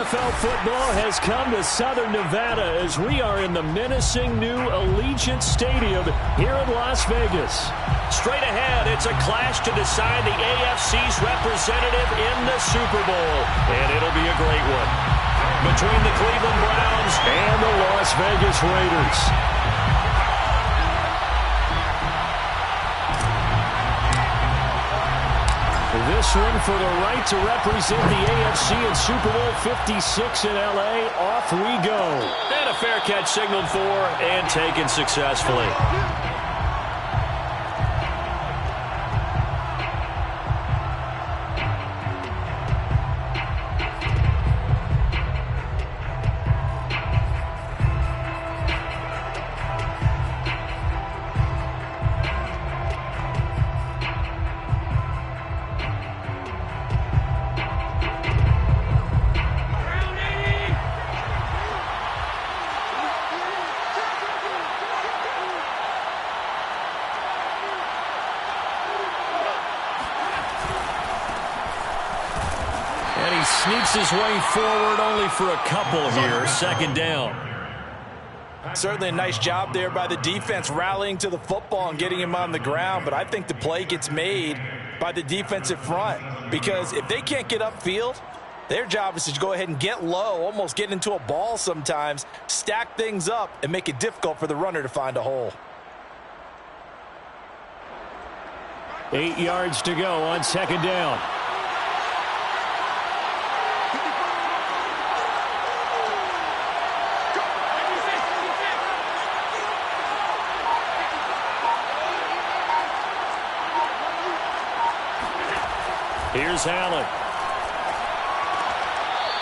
NFL football has come to Southern Nevada as we are in the menacing new Allegiant Stadium here in Las Vegas. Straight ahead, it's a clash to decide the AFC's representative in the Super Bowl. And it'll be a great one. Between the Cleveland Browns and the Las Vegas Raiders. This one for the right to represent the AFC in Super Bowl 56 in L.A. Off we go. And a fair catch signaled for and taken successfully. Sneaks his way forward only for a couple here. Second down. Certainly a nice job there by the defense rallying to the football and getting him on the ground. But I think the play gets made by the defensive front. Because if they can't get upfield, their job is to go ahead and get low, almost get into a ball sometimes, stack things up, and make it difficult for the runner to find a hole. 8 yards to go on second down. Here's Allen.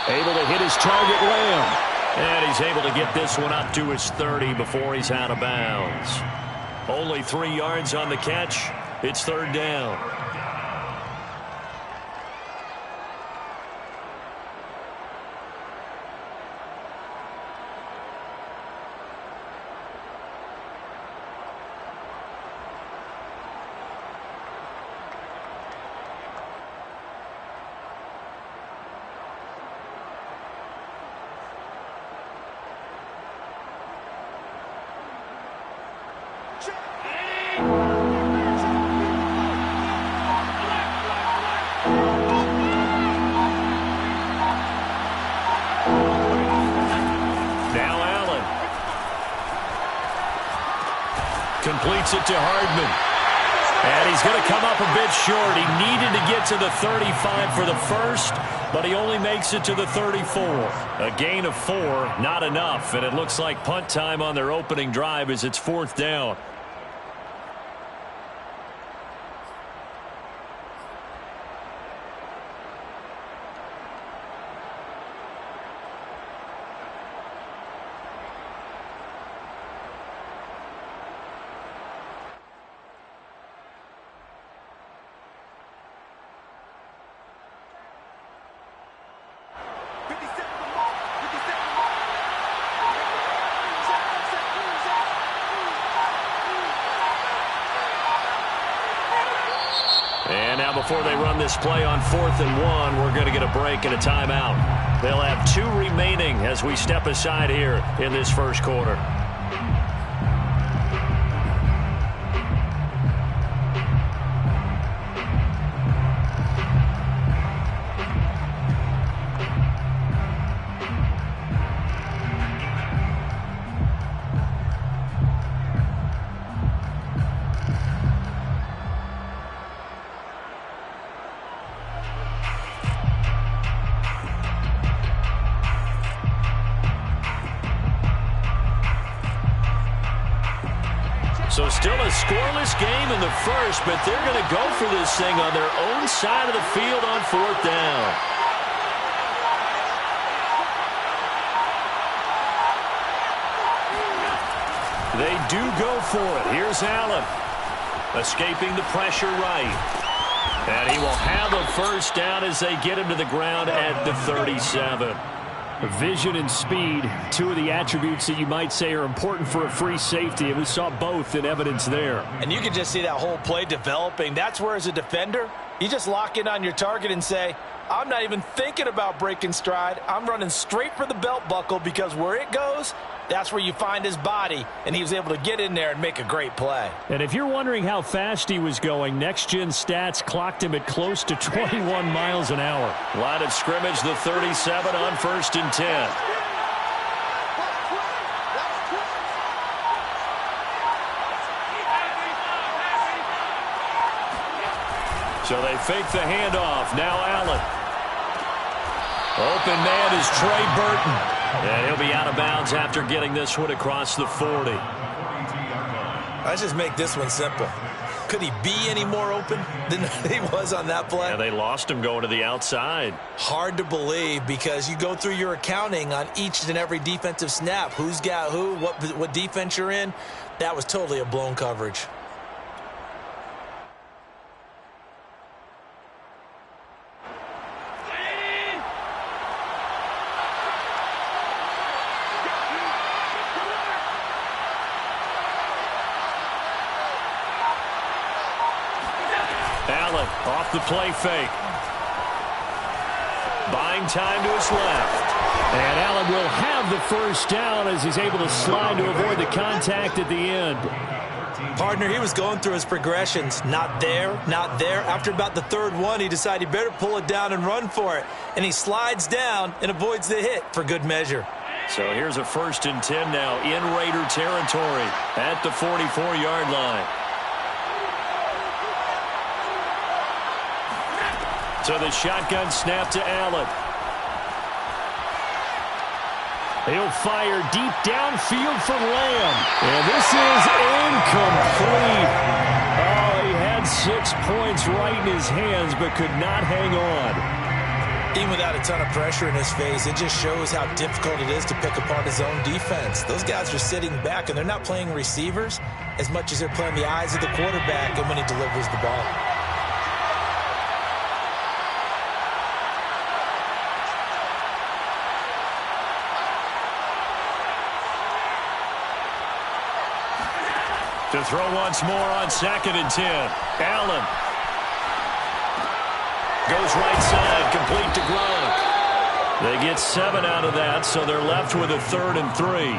Able to hit his target, Lamb. And he's able to get this one up to his 30 before he's out of bounds. Only 3 yards on the catch. It's third down. Completes it to Hardman. And he's going to come up a bit short. He needed to get to the 35 for the first, but he only makes it to the 34. A gain of 4, not enough. And it looks like punt time on their opening drive as it's fourth down. And now before they run this play on 4th and 1, we're going to get a break and a timeout. They'll have 2 remaining as we step aside here in this first quarter. So still a scoreless game in the first, but they're going to go for this thing on their own side of the field on 4th down. They do go for it. Here's Allen. Escaping the pressure right. And he will have a first down as they get him to the ground at the 37. Vision and speed, 2 of the attributes that you might say are important for a free safety, and we saw both in evidence there. And you can just see that whole play developing. That's where, as a defender, You just lock in on your target and say, I'm not even thinking about breaking stride. I'm running straight for the belt buckle because where it goes, that's where you find his body, and he was able to get in there and make a great play. And if you're wondering how fast he was going, next-gen stats clocked him at close to 21 miles an hour. Line of scrimmage, the 37 on 1st and 10. So they fake the handoff. Now Allen. Open man is Trey Burton. And he'll be out of bounds after getting this one across the 40. Let's just make this one simple. Could he be any more open than he was on that play? Yeah, they lost him going to the outside. Hard to believe because you go through your accounting on each and every defensive snap. Who's got who, what defense you're in. That was totally a blown coverage. Allen off the play fake. Buying time to his left. And Allen will have the first down as he's able to slide to avoid the contact at the end. Partner, he was going through his progressions. Not there, not there. After about the third one, he decided he better pull it down and run for it. And he slides down and avoids the hit for good measure. So here's a 1st and 10 now in Raider territory at the 44-yard line. So the shotgun snap to Allen. He'll fire deep downfield for Lamb. And this is incomplete. Oh, he had 6 points right in his hands but could not hang on. Even without a ton of pressure in his face, it just shows how difficult it is to pick apart his own defense. Those guys are sitting back, and they're not playing receivers as much as they're playing the eyes of the quarterback and when he delivers the ball. To throw once more on 2nd and 10. Allen. Goes right side, complete to Gronk. They get 7 out of that, so they're left with a 3rd and 3.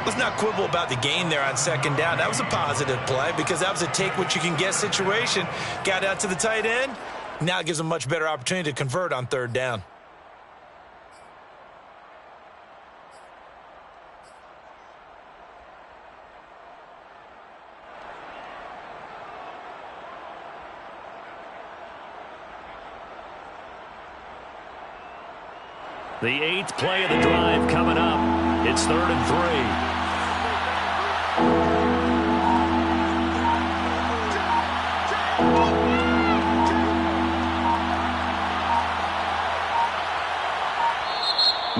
Let's not quibble about the gain there on 2nd down. That was a positive play because that was a take-what-you-can-get situation. Got out to the tight end. Now it gives them a much better opportunity to convert on 3rd down. The 8th play of the drive coming up. It's 3rd and 3.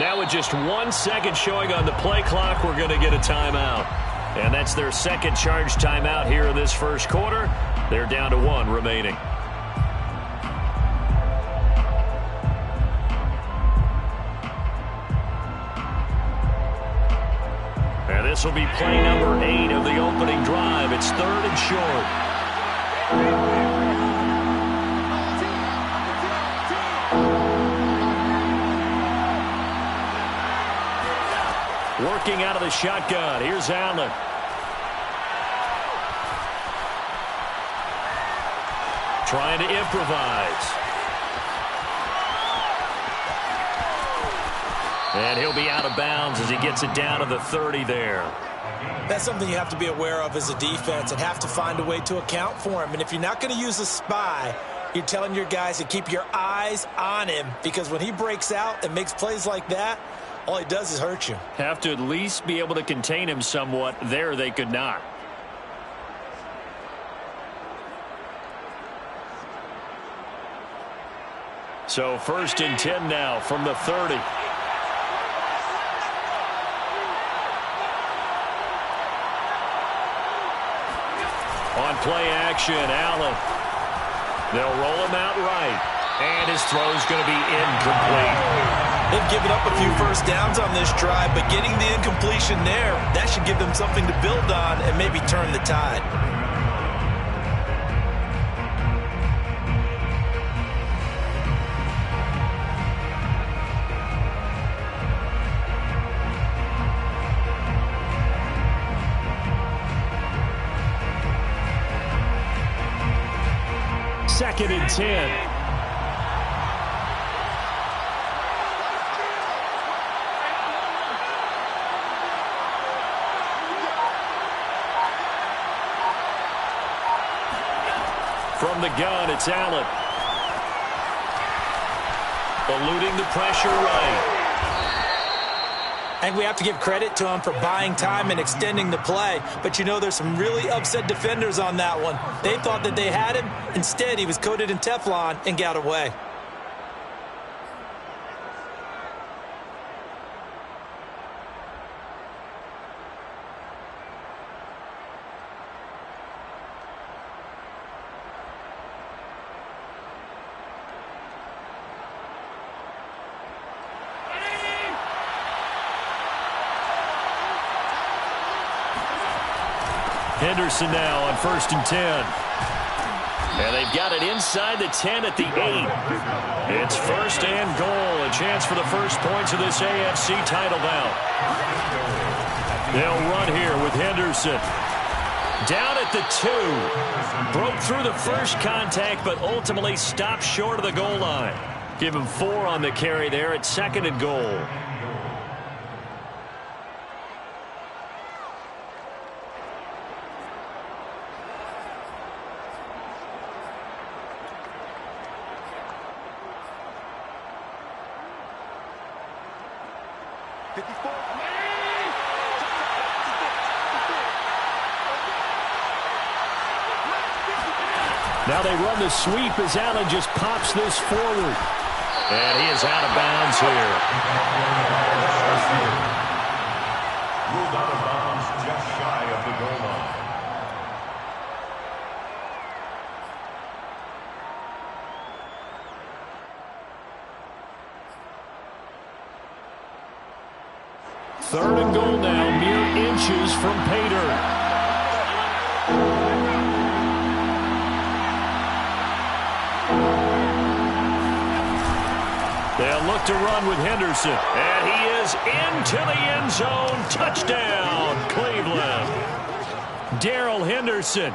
Now with just 1 second showing on the play clock, we're going to get a timeout. And that's their second charge timeout here in this first quarter. They're down to 1 remaining. And this will be play number 8 of the opening drive. It's 3rd and short. Working out of the shotgun. Here's Allen. Trying to improvise. And he'll be out of bounds as he gets it down to the 30 there. That's something you have to be aware of as a defense and have to find a way to account for him. And if you're not going to use a spy, you're telling your guys to keep your eyes on him because when he breaks out and makes plays like that, all he does is hurt you. Have to at least be able to contain him somewhat. There they could not. So 1st and 10 now from the 30. On play action, Allen. They'll roll him out right. And his throw's going to be incomplete. They've given up a few first downs on this drive, but getting the incompletion there, that should give them something to build on and maybe turn the tide. 2nd and 10. From the gun, it's Allen. Eluding the pressure right. And we have to give credit to him for buying time and extending the play. But, you know, there's some really upset defenders on that one. They thought that they had him. Instead, he was coated in Teflon and got away. Henderson now on 1st and 10. And they've got it inside the 10 at the 8. It's 1st and goal. A chance for the first points of this AFC title bout. They'll run here with Henderson. Down at the 2. Broke through the first contact, but ultimately stopped short of the goal line. Give him 4 on the carry there at 2nd and goal. Now they run the sweep as Allen just pops this forward. And he is out of bounds here. Ruled out of bounds just shy of the goal line. Third and goal now, mere inches from Pater. They'll look to run with Henderson. And he is into the end zone. Touchdown, Cleveland. Darrell Henderson.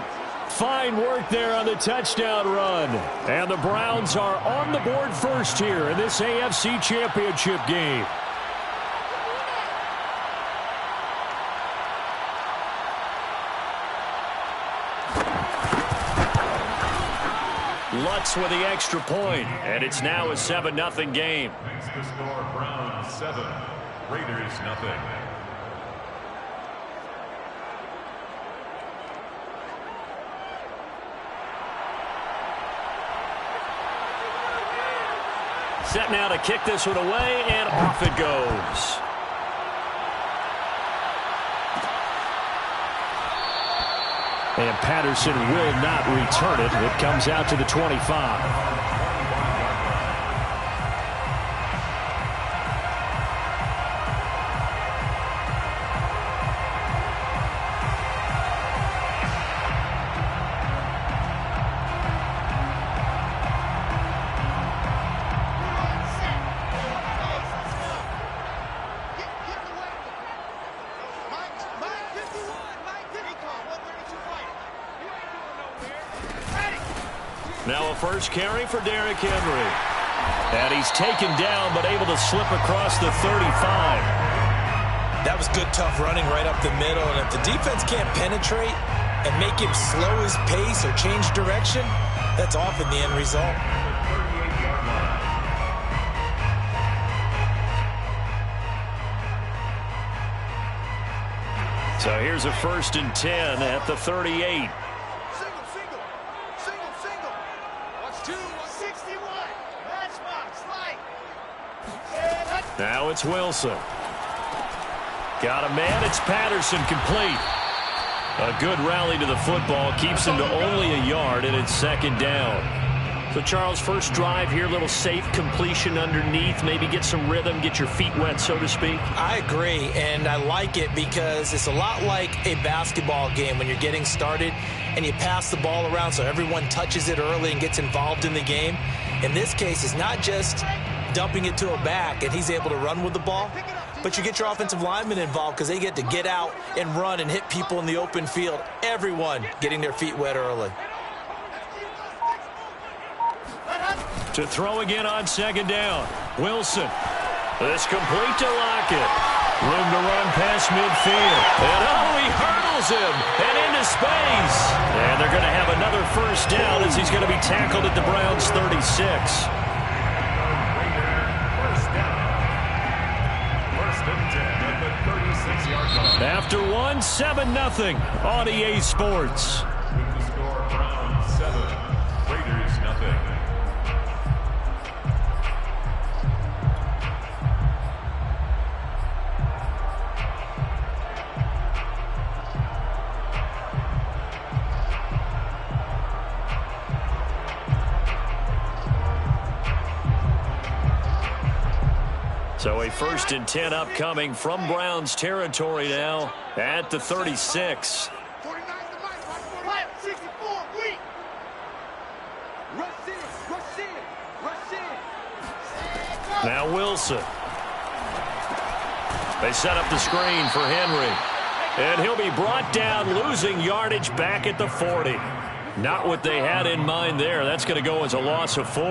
Fine work there on the touchdown run. And the Browns are on the board first here in this AFC Championship game. Lutz with the extra point, and it's now a 7-0 game. Makes the score Browns 7, Raiders 0. Set now to kick this one away, and off it goes. And Patterson will not return it. It comes out to the 25. Now a first carry for Derrick Henry. And he's taken down, but able to slip across the 35. That was good, tough running right up the middle. And if the defense can't penetrate and make him slow his pace or change direction, that's often the end result. So here's a 1st and 10 at the 38. Now it's Wilson. Got a man. It's Patterson complete. A good rally to the football. Keeps him to only a yard, and it's 2nd down. So, Charles, first drive here, little safe completion underneath. Maybe get some rhythm, get your feet wet, so to speak. I agree, and I like it because it's a lot like a basketball game when you're getting started and you pass the ball around so everyone touches it early and gets involved in the game. In this case, it's not just dumping it to a back and he's able to run with the ball, but you get your offensive linemen involved because they get to get out and run and hit people in the open field. Everyone getting their feet wet early. To throw again on second down. Wilson. This complete to Lockett. Room to run past midfield. And he hurdles him and into space. And they're going to have another first down as he's going to be tackled at the Browns' 36. First and 10 at the 36-yard line. After 1, 7-0 on EA Sports. With the score, Browns 7, Raiders 0. So a 1st and 10 upcoming from Browns territory now at the 36. Now Wilson. They set up the screen for Henry. And he'll be brought down, losing yardage back at the 40. Not what they had in mind there. That's going to go as a loss of 4.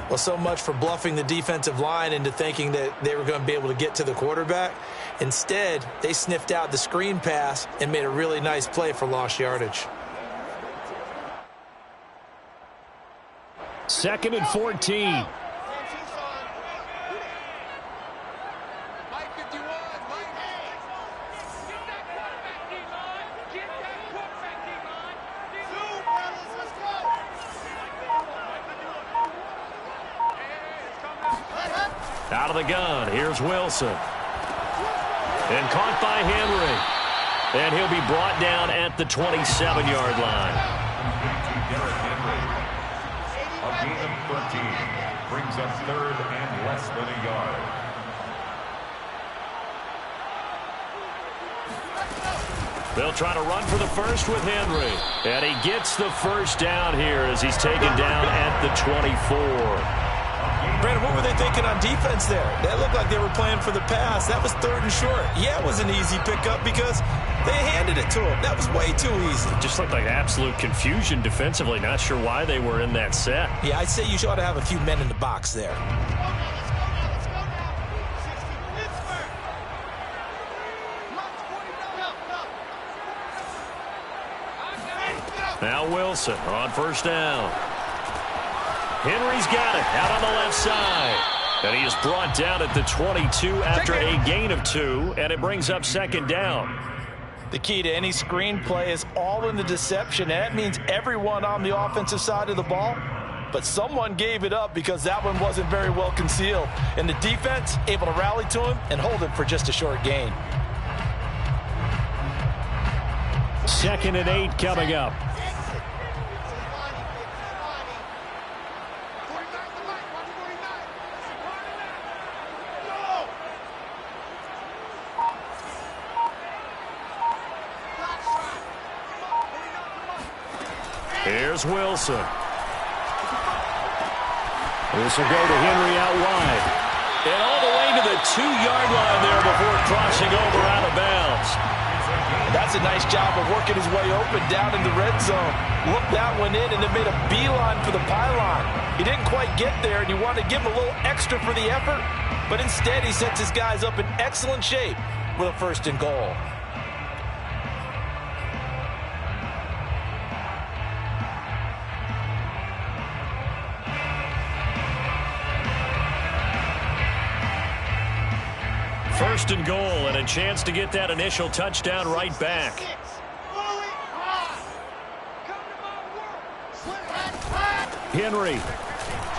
Well, so much for bluffing the defensive line into thinking that they were going to be able to get to the quarterback. Instead, they sniffed out the screen pass and made a really nice play for lost yardage. 2nd and 14. Out of the gun, here's Wilson. And caught by Henry. And he'll be brought down at the 27-yard line. A gain of 13 brings up 3rd and less than a yard. They'll try to run for the first with Henry. And he gets the first down here as he's taken down at the 24. Brandon, what were they thinking on defense there? That looked like they were playing for the pass. That was 3rd and short. Yeah, it was an easy pickup because they handed it to him. That was way too easy. Just looked like absolute confusion defensively. Not sure why they were in that set. Yeah, I'd say you ought to have a few men in the box there. Now Wilson on first down. Henry's got it out on the left side. And he is brought down at the 22 after a gain of 2, and it brings up 2nd down. The key to any screen play is all in the deception. And that means everyone on the offensive side of the ball. But someone gave it up because that one wasn't very well concealed. And the defense able to rally to him and hold him for just a short gain. 2nd and 8 coming up. Here's Wilson. This will go to Henry out wide. And all the way to the 2-yard line there before crossing over out of bounds. That's a nice job of working his way open down in the red zone. Looked that one in and then made a beeline for the pylon. He didn't quite get there, and you want to give him a little extra for the effort. But instead, he sets his guys up in excellent shape with a 1st and goal. First and goal, and a chance to get that initial touchdown right back. Henry.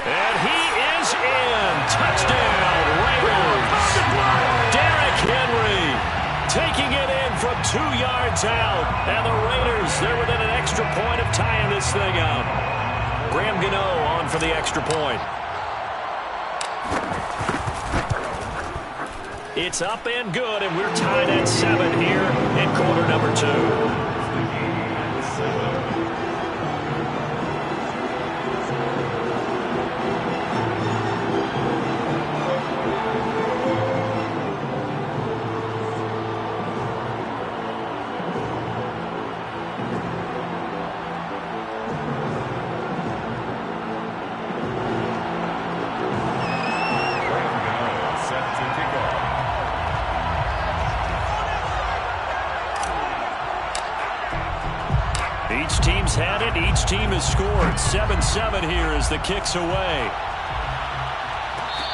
And he is in. Touchdown, Raiders. Derrick Henry taking it in from 2 yards out. And the Raiders, they're within an extra point of tying this thing up. Graham Gano on for the extra point. It's up and good, and we're tied at 7 here in quarter number 2. had it. Each team has scored. 7-7 here as the kick's away.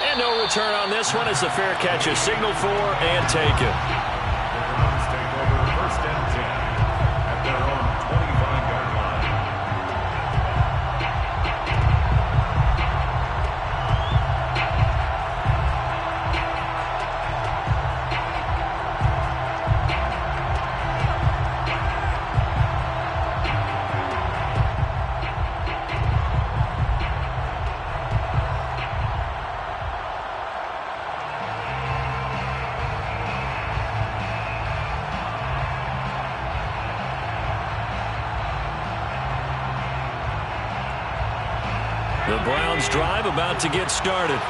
And no return on this one as the fair catch is signaled for and taken. The Browns take over 1st and 10 at their own 25-yard line. The Browns drive about to get started.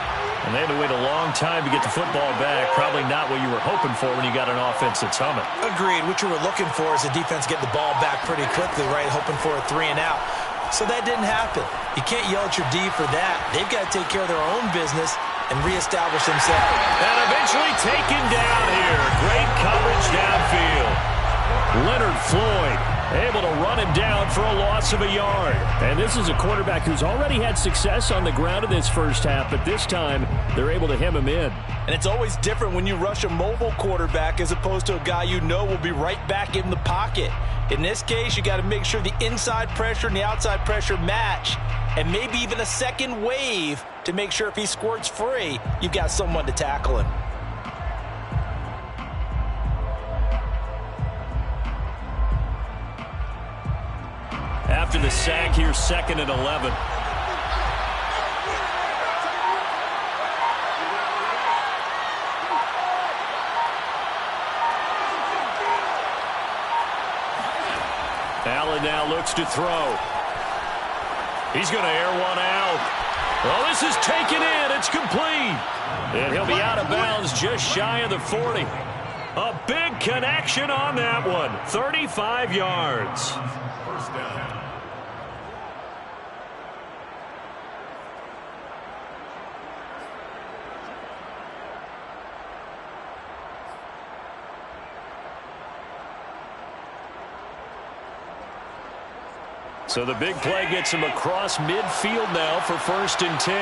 And they had to wait a long time to get the football back. Probably not what you were hoping for when you got an offense that's humming. Agreed. What you were looking for is the defense getting the ball back pretty quickly, right? Hoping for a 3 and out. So that didn't happen. You can't yell at your D for that. They've got to take care of their own business and reestablish themselves. And eventually taken down here. Great coverage downfield. Leonard Floyd able to run him down for a loss of a yard. And this is a quarterback who's already had success on the ground in this first half, but this time they're able to hem him in. And it's always different when you rush a mobile quarterback as opposed to a guy you know will be right back in the pocket. In this case, you got to make sure the inside pressure and the outside pressure match, and maybe even a second wave to make sure if he squirts free, you've got someone to tackle him. After the sack here, 2nd and 11. Allen now looks to throw. He's going to air one out. Well, this is taken in. It's complete. And he'll be out of bounds just shy of the 40. A big connection on that one. 35 yards. 1st down. So the big play gets him across midfield now for 1st and 10.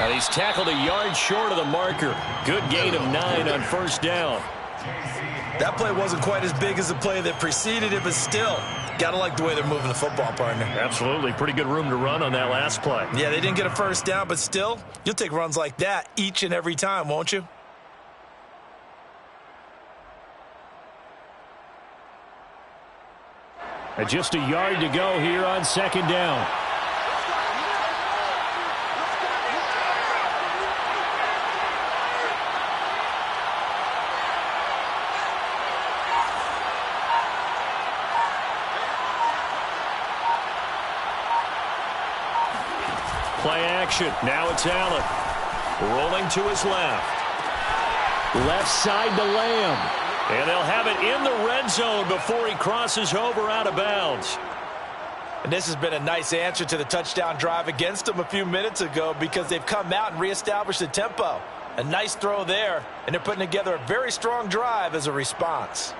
And he's tackled a yard short of the marker. Good gain of 9 on 1st down. That play wasn't quite as big as the play that preceded it, but still, got to like the way they're moving the football, partner. Absolutely. Pretty good room to run on that last play. Yeah, they didn't get a 1st down, but still, you'll take runs like that each and every time, won't you? And just a yard to go here on 2nd down. Play action. Now it's Allen. Rolling to his left. Left side to Lamb. And they'll have it in the red zone before he crosses over out of bounds. And this has been a nice answer to the touchdown drive against them a few minutes ago because they've come out and reestablished the tempo. A nice throw there, and they're putting together a very strong drive as a response.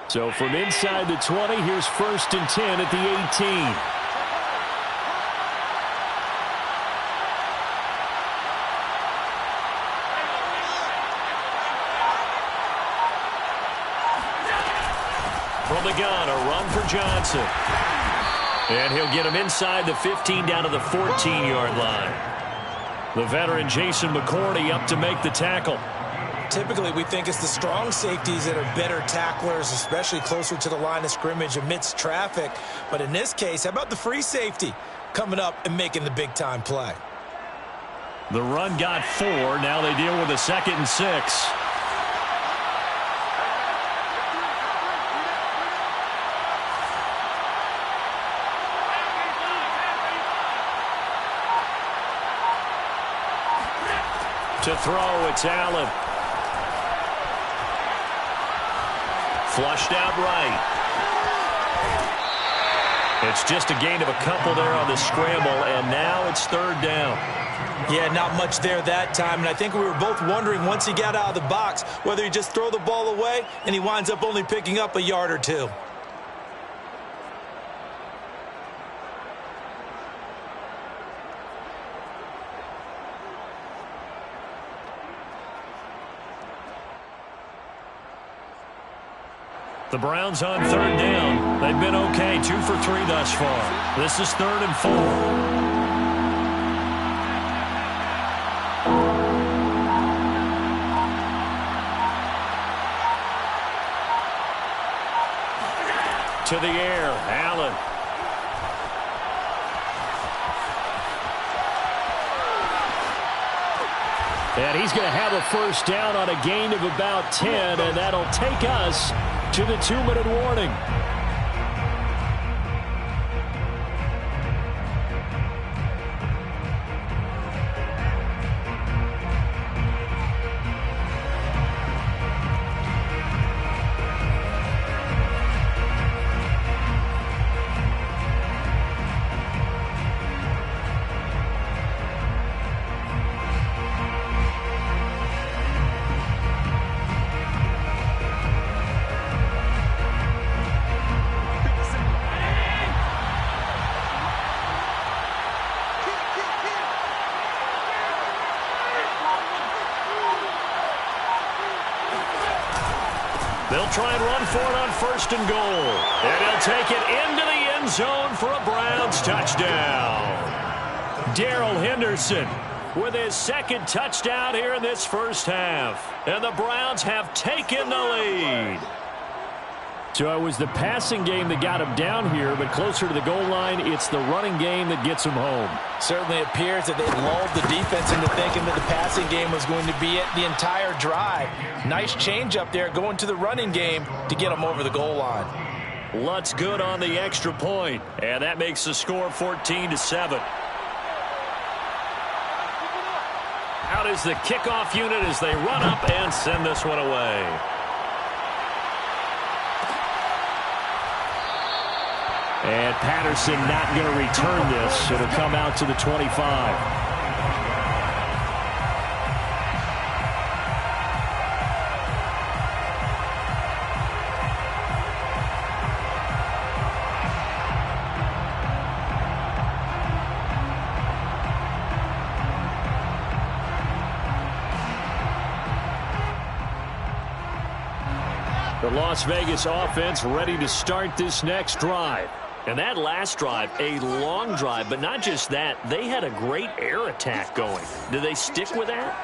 So from inside the 20, here's 1st and 10 at the 18. From the gun, a run for Johnson. And he'll get him inside the 15 down to the 14-yard line. The veteran Jason McCourty up to make the tackle. Typically, we think it's the strong safeties that are better tacklers, especially closer to the line of scrimmage amidst traffic. But in this case, how about the free safety coming up and making the big-time play? The run got 4. Now they deal with a 2nd and 6. To throw, it's Allen. Flushed out right. It's just a gain of a couple there on the scramble, and now it's third down. Yeah, not much there that time, and I think we were both wondering once he got out of the box whether he just throw the ball away and he winds up only picking up a yard or two. The Browns on third down. They've been okay, 2 for 3 thus far. This is 3rd and 4. To the air, Allen. And he's going to have a first down on a gain of about 10, and that'll take us to the 2-minute warning. They'll try and run for it on 1st and goal. And he'll take it into the end zone for a Browns touchdown. Darrell Henderson with his 2nd touchdown here in this first half. And the Browns have taken the lead. So it was the passing game that got him down here, but closer to the goal line, it's the running game that gets him home. Certainly appears that they lulled the defense into thinking that the passing game was going to be it the entire drive. Nice change up there going to the running game to get them over the goal line. Lutz good on the extra point, and that makes the score 14-7. Out is the kickoff unit as they run up and send this one away. And Patterson not going to return this. It'll come out to the 25. The Las Vegas offense ready to start this next drive. And that last drive, a long drive, but not just that, they had a great air attack going. Do they stick with that?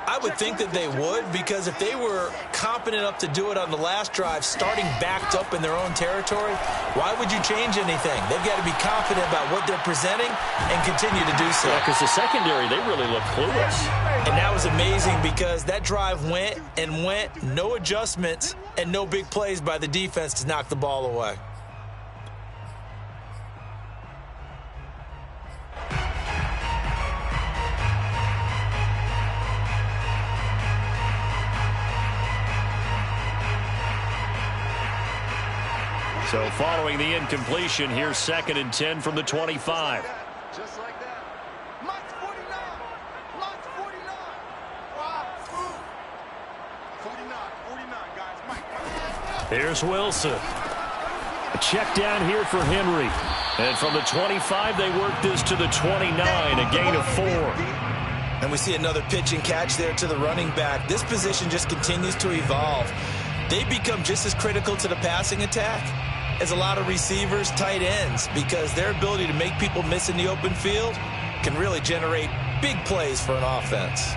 I would think that they would, because if they were competent enough to do it on the last drive, starting backed up in their own territory, why would you change anything? They've got to be confident about what they're presenting and continue to do so. Yeah, because the secondary, they really look clueless. And that was amazing because that drive went and went, no adjustments, and no big plays by the defense to knock the ball away. So following the incompletion, here's 2nd and 10 from the 25. Just like that. Mike's 49. Mike's 49. Wow. 49, guys. Mike. Here's Wilson. A check down here for Henry. And from the 25, they work this to the 29, a gain of 4. And we see another pitch and catch there to the running back. This position just continues to evolve. They become just as critical to the passing attack as a lot of receivers, tight ends, because their ability to make people miss in the open field can really generate big plays for an offense.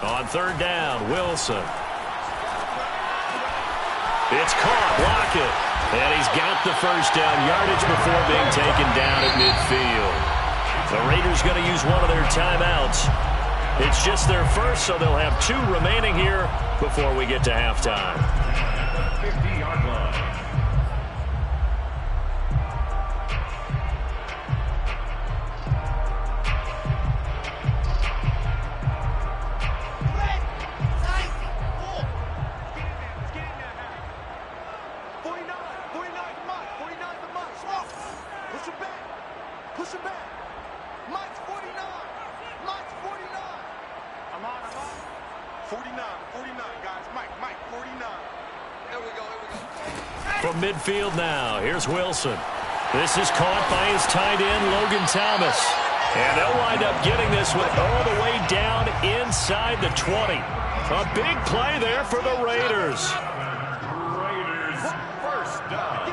On 3rd down, Wilson. It's caught. Block it. And he's got the first down yardage before being taken down at midfield. The Raiders going to use one of their timeouts. It's just their first, so they'll have 2 remaining here before we get to halftime. 50-yard line. From midfield now, here's Wilson. This is caught by his tight end, Logan Thomas. And they'll wind up getting this one all the way down inside the 20. A big play there for the Raiders. Raiders first down.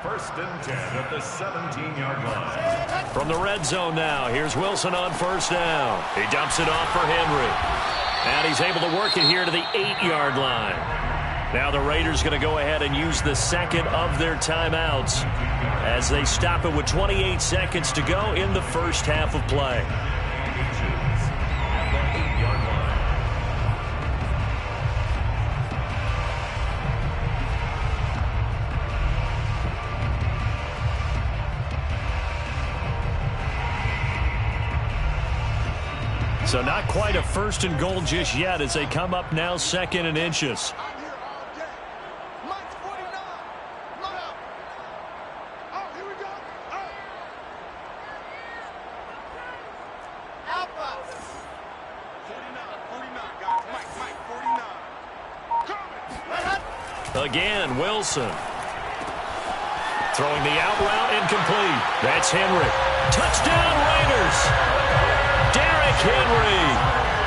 First and 10 at the 17-yard line. From the red zone now, here's Wilson on first down. He dumps it off for Henry. And he's able to work it here to the 8-yard line. Now the Raiders going to go ahead and use the second of their timeouts as they stop it with 28 seconds to go in the first half of play. At the 8-yard line. So not quite a first and goal just yet as they come up now second and inches. Again, Wilson. Throwing the out route incomplete. That's Henry. Touchdown, Raiders. Derrick Henry.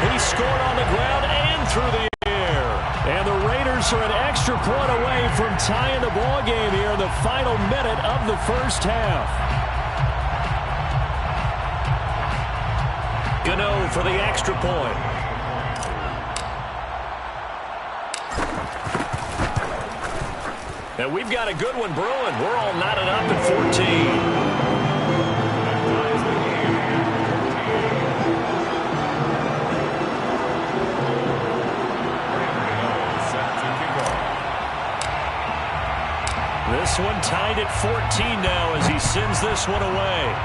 He scored on the ground and through the air. And the Raiders are an extra point away from tying the ball game here in the final minute of the first half. Gano for the extra point. And we've got a good one brewing. We're all knotted up at 14. This one tied at 14 now as he sends this one away.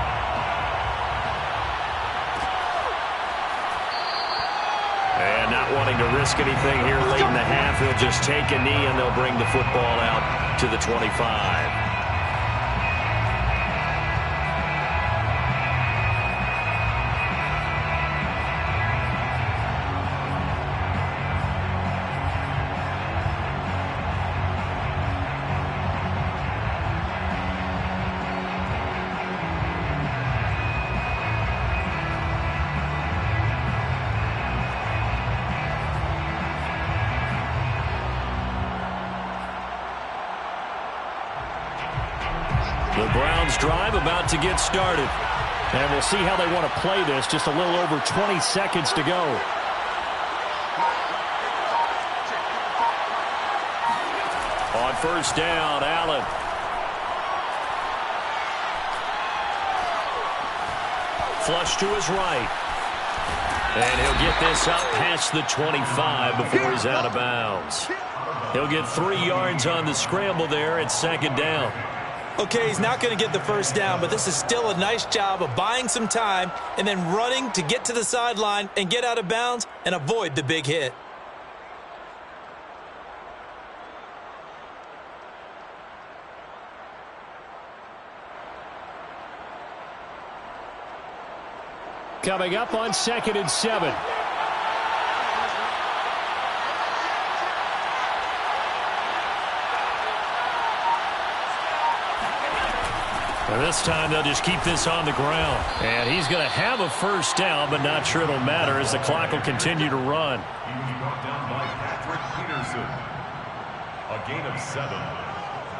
And not wanting to risk anything here late in the half, he'll just take a knee and they'll bring the football out to the 25. The Browns drive about to get started. And we'll see how they want to play this. Just a little over 20 seconds to go. On first down, Allen. Flush to his right. And he'll get this up past the 25 before he's out of bounds. He'll get 3 yards on the scramble there at second down. Okay, he's not going to get the first down, but this is still a nice job of buying some time and then running to get to the sideline and get out of bounds and avoid the big hit. Coming up on 2nd and 7. And this time they'll just keep this on the ground. And he's going to have a first down, but not sure it'll matter as the clock will continue to run. He was brought down by Patrick Peterson. A gain of 7.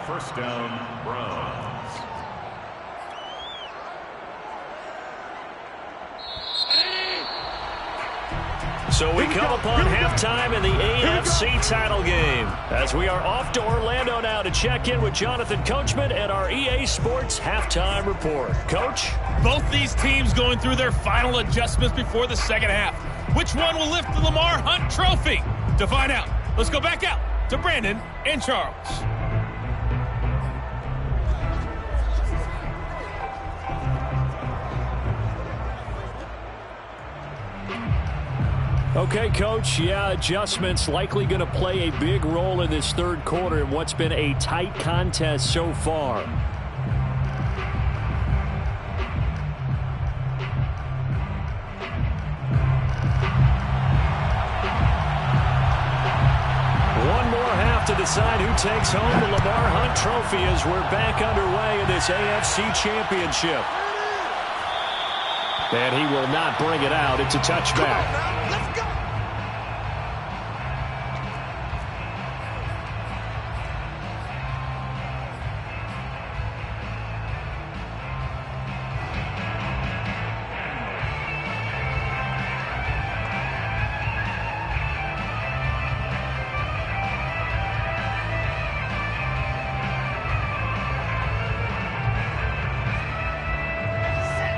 First down, Browns. So we come upon halftime in the AFC title game as we are off to Orlando now to check in with Jonathan Coachman and our EA Sports halftime report. Coach? Both these teams going through their final adjustments before the second half. Which one will lift the Lamar Hunt Trophy? To find out, let's go back out to Brandon and Charles. Okay, Coach, adjustments likely going to play a big role in this third quarter in what's been a tight contest so far. One more half to decide who takes home the Lamar Hunt Trophy as we're back underway in this AFC Championship. And he will not bring it out. It's a touchback. Let's go.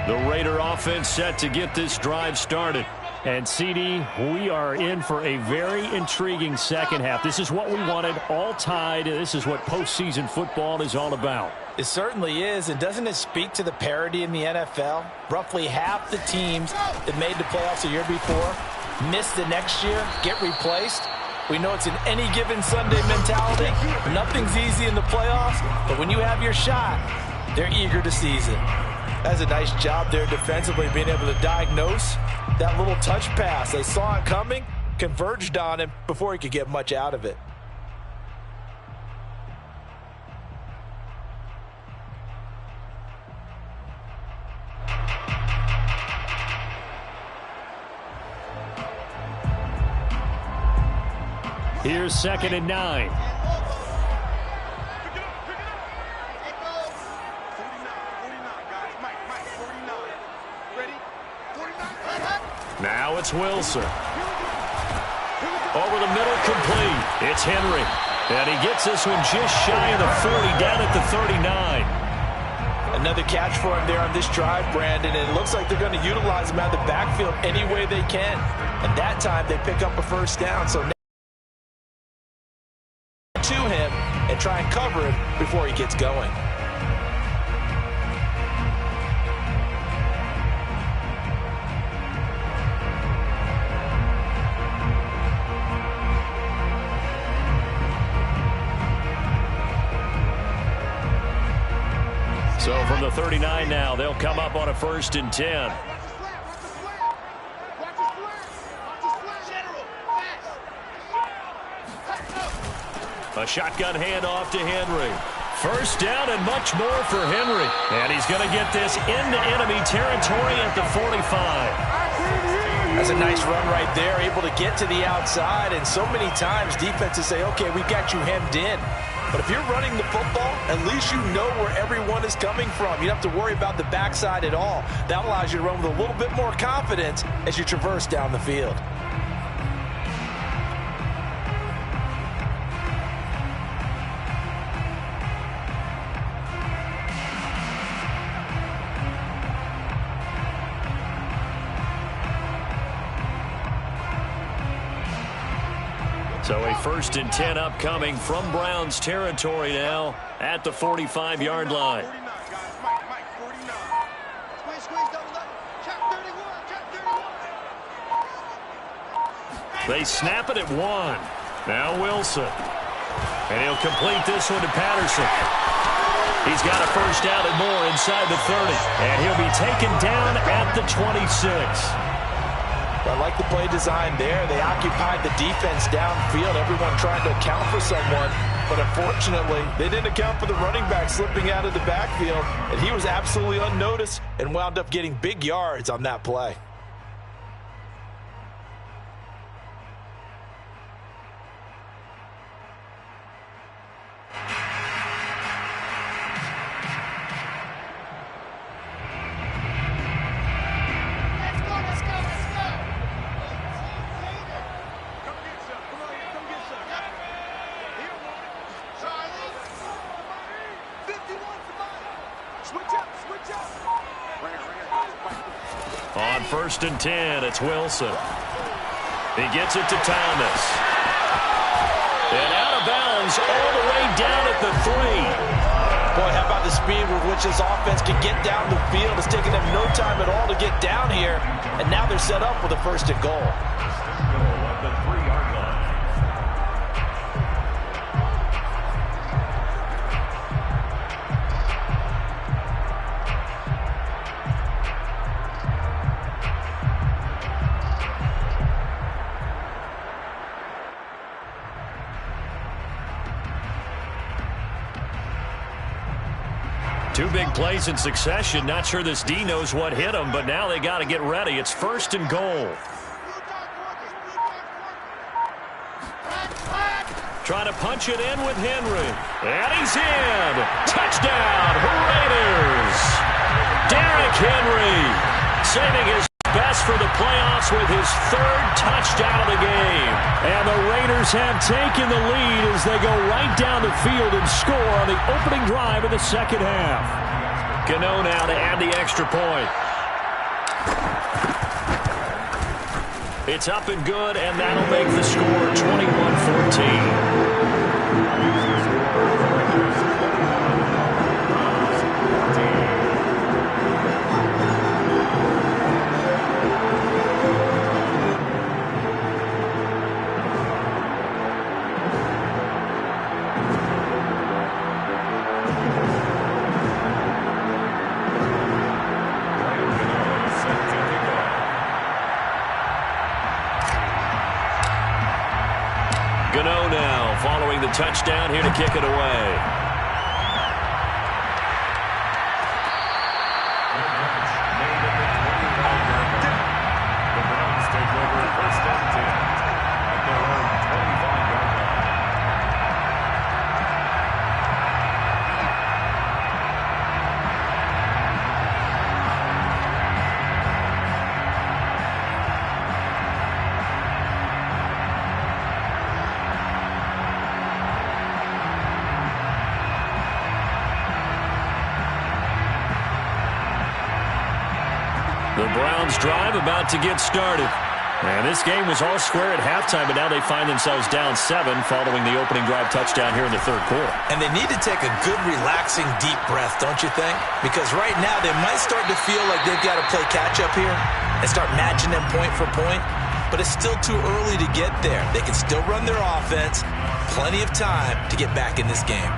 The Raider offense set to get this drive started. And, CD, we are in for a very intriguing second half. This is what we wanted, all tied. This is what postseason football is all about. It certainly is, and doesn't it speak to the parity in the NFL? Roughly half the teams that made the playoffs a year before miss the next year, get replaced. We know it's an any given Sunday mentality. Nothing's easy in the playoffs, but when you have your shot, they're eager to seize it. That's a nice job there defensively, being able to diagnose that little touch pass. They saw it coming, converged on him before he could get much out of it. Here's 2nd and 9. Now it's Wilson. Over the middle, complete. It's Henry. And he gets this one just shy of the 40, down at the 39. Another catch for him there on this drive, Brandon. And it looks like they're going to utilize him out of the backfield any way they can. And that time they pick up a first down. So now to him and try and cover him before he gets going. So from the 39 now, they'll come up on a 1st and 10. A shotgun handoff to Henry. First down and much more for Henry. And he's going to get this into enemy territory at the 45. That's a nice run right there, able to get to the outside. And so many times defenses say, okay, we've got you hemmed in. But if you're running the football, at least you know where everyone is coming from. You don't have to worry about the backside at all. That allows you to run with a little bit more confidence as you traverse down the field. So a 1st and 10 upcoming from Browns territory now at the 45-yard line. They snap it at 1. Now Wilson. And he'll complete this one to Patterson. He's got a first down and more inside the 30. And he'll be taken down at the 26. I like the play design there. They occupied the defense downfield, everyone trying to account for someone. But unfortunately, they didn't account for the running back slipping out of the backfield. And he was absolutely unnoticed and wound up getting big yards on that play. first and 10. It's Wilson. He gets it to Thomas. And out of bounds all the way down at the 3. Boy, how about the speed with which this offense can get down the field? It's taken them no time at all to get down here, and now they're set up with a first and goal. At the 3-yard line. Two big plays in succession. Not sure this D knows what hit him, but now they got to get ready. It's first and goal. Trying to punch it in with Henry. And he's in. Touchdown, Raiders. Derrick Henry saving his best for the playoffs with his 3rd touchdown of the game. And the Raiders have taken the lead as they go right down the field and score on the opening drive of the second half. Gano now to add the extra point. It's up and good, and that'll make the score 21-14. Gano now following the touchdown here to kick it away. The Browns take over first and 10 at their own 25-yard line. The Browns drive about to get started. And this game was all square at halftime, but now they find themselves down 7 following the opening drive touchdown here in the 3rd quarter. And they need to take a good, relaxing, deep breath, don't you think? Because right now they might start to feel like they've got to play catch-up here and start matching them point for point. But it's still too early to get there. They can still run their offense. Plenty of time to get back in this game.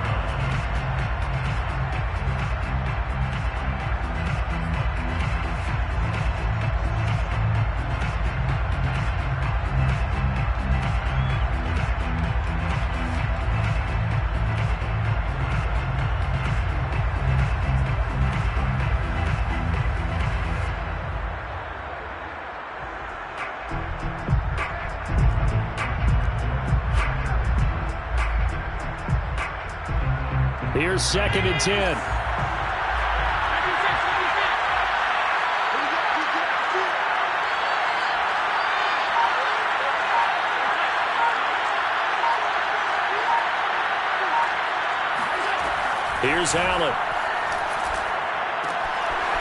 Here's 2nd and 10. Here's Allen.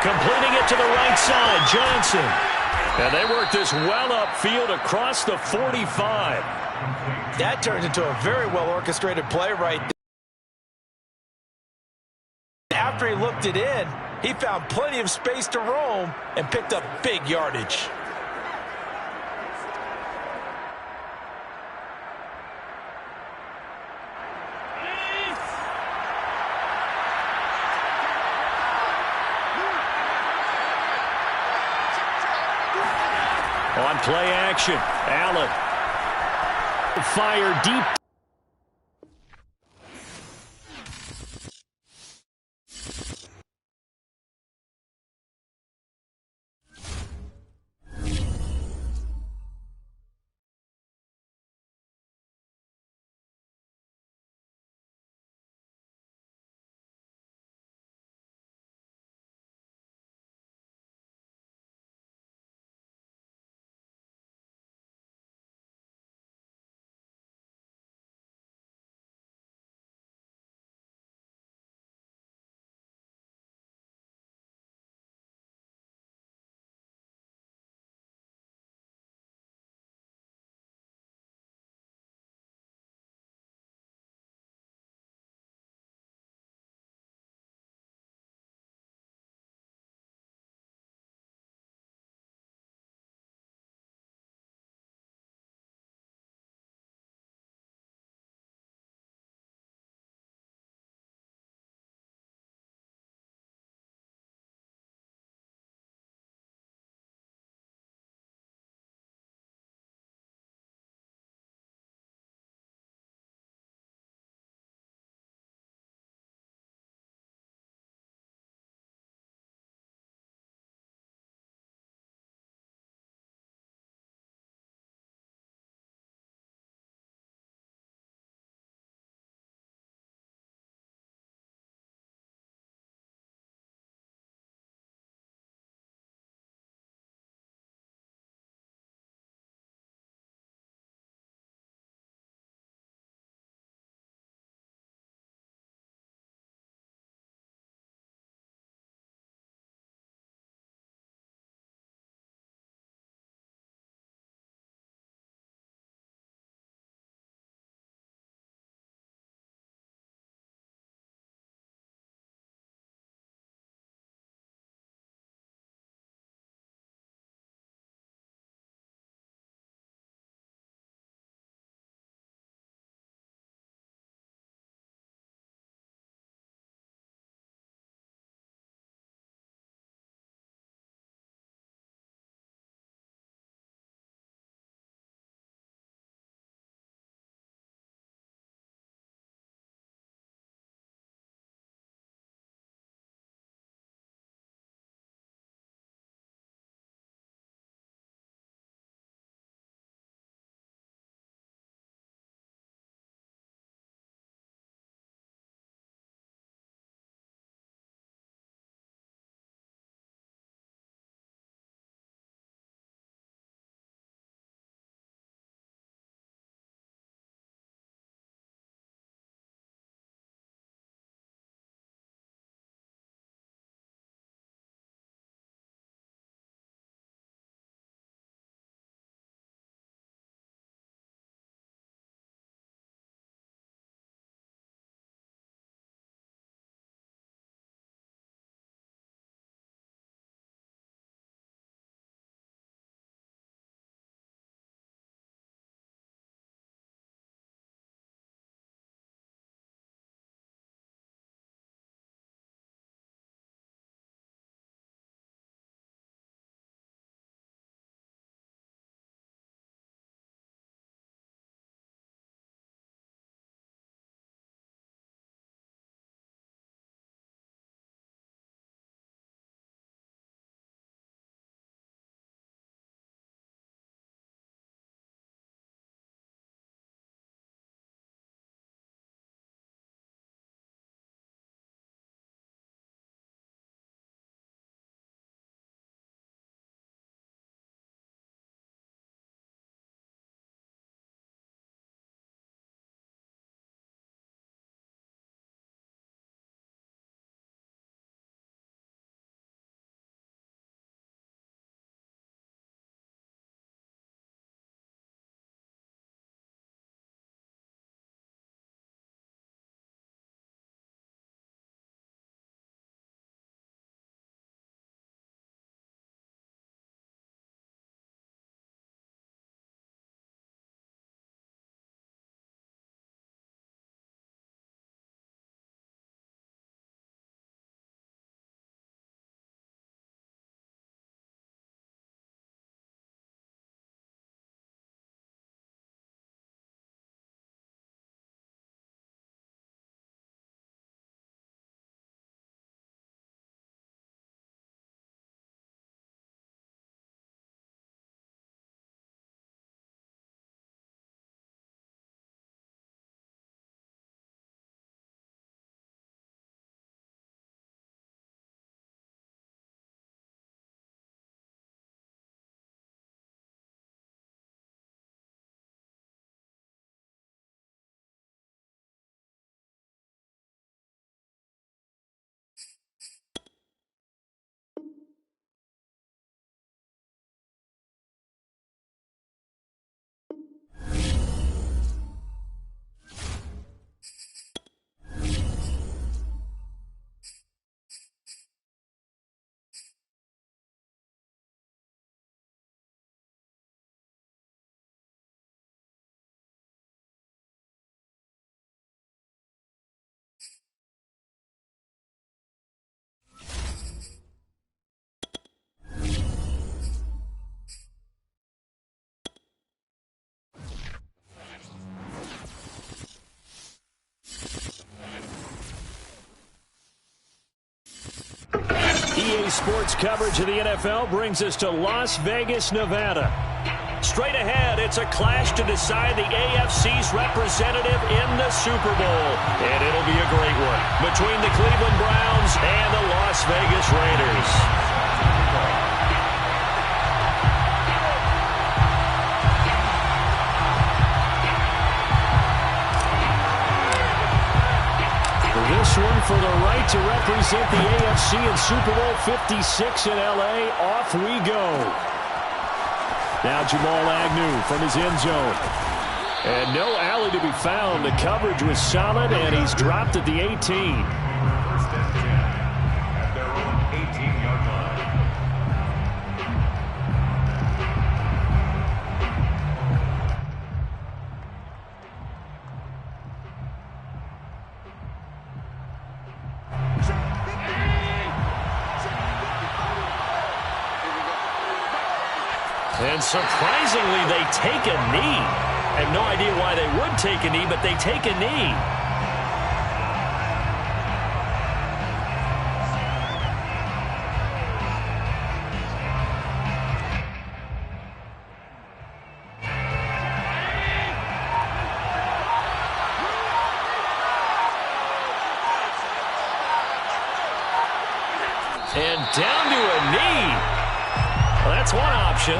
Completing it to the right side, Johnson. And they work this well upfield across the 45. That turns into a very well-orchestrated play right there. After he looked it in, he found plenty of space to roam and picked up big yardage. On play action, Allen. Fire deep. EA Sports coverage of the NFL brings us to Las Vegas, Nevada. Straight ahead, it's a clash to decide the AFC's representative in the Super Bowl. And it'll be a great one between the Cleveland Browns and the Las Vegas Raiders. This one for the right to represent the AFC in Super Bowl 56 in L.A. Off we go. Now Jamal Agnew from his end zone. And no alley to be found. The coverage was solid, and he's dropped at the 18. First and 10 at their own 18-yard line. And surprisingly, they take a knee. I have no idea why they would take a knee, but they take a knee. And down to a knee. Well, that's one option.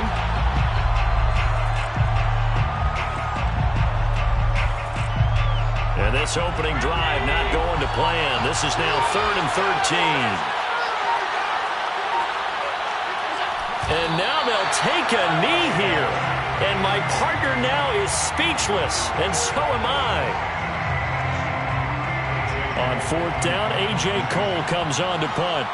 And this opening drive not going to plan. This is now 3rd and 13. And now they'll take a knee here. And my partner now is speechless, and so am I. On 4th down, A.J. Cole comes on to punt.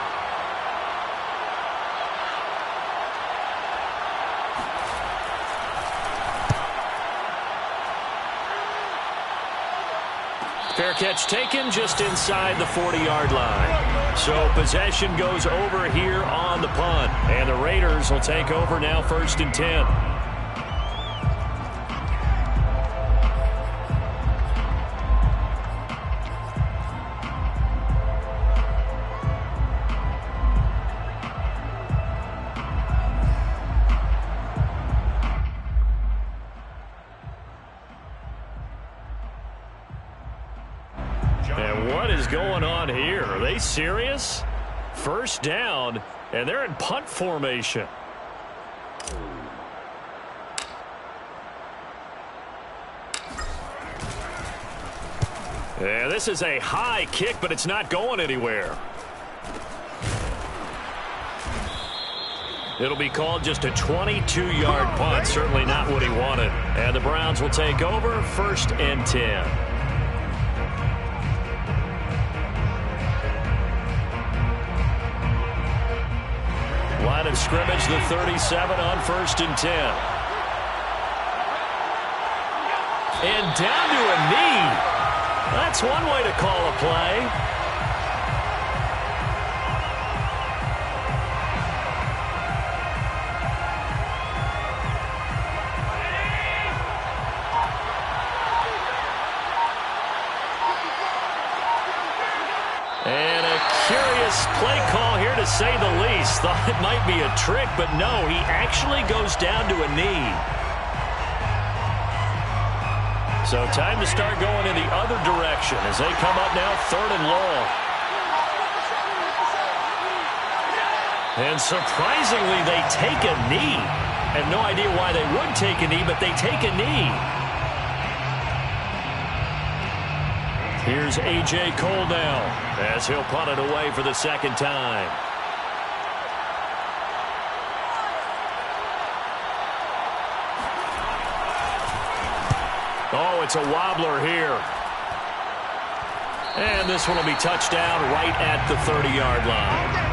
Fair catch taken just inside the 40-yard line. So possession goes over here on the punt. And the Raiders will take over now 1st and 10. And what is going on here? Are they serious? 1st down, and they're in punt formation. And this is a high kick, but it's not going anywhere. It'll be called just a 22-yard punt. Certainly not what he wanted. And the Browns will take over 1st and 10. Line of scrimmage, the 37 on 1st and 10. And down to a knee. That's one way to call a play. And a curious play call here, to say the least. Thought it might be a trick, but no, he actually goes down to a knee. So time to start going in the other direction as they come up now 3rd and long. And surprisingly, they take a knee. I have no idea why they would take a knee, but they take a knee. Here's A.J. Cole now as he'll punt it away for the 2nd time. Oh, it's a wobbler here. And this one will be touched down right at the 30-yard line.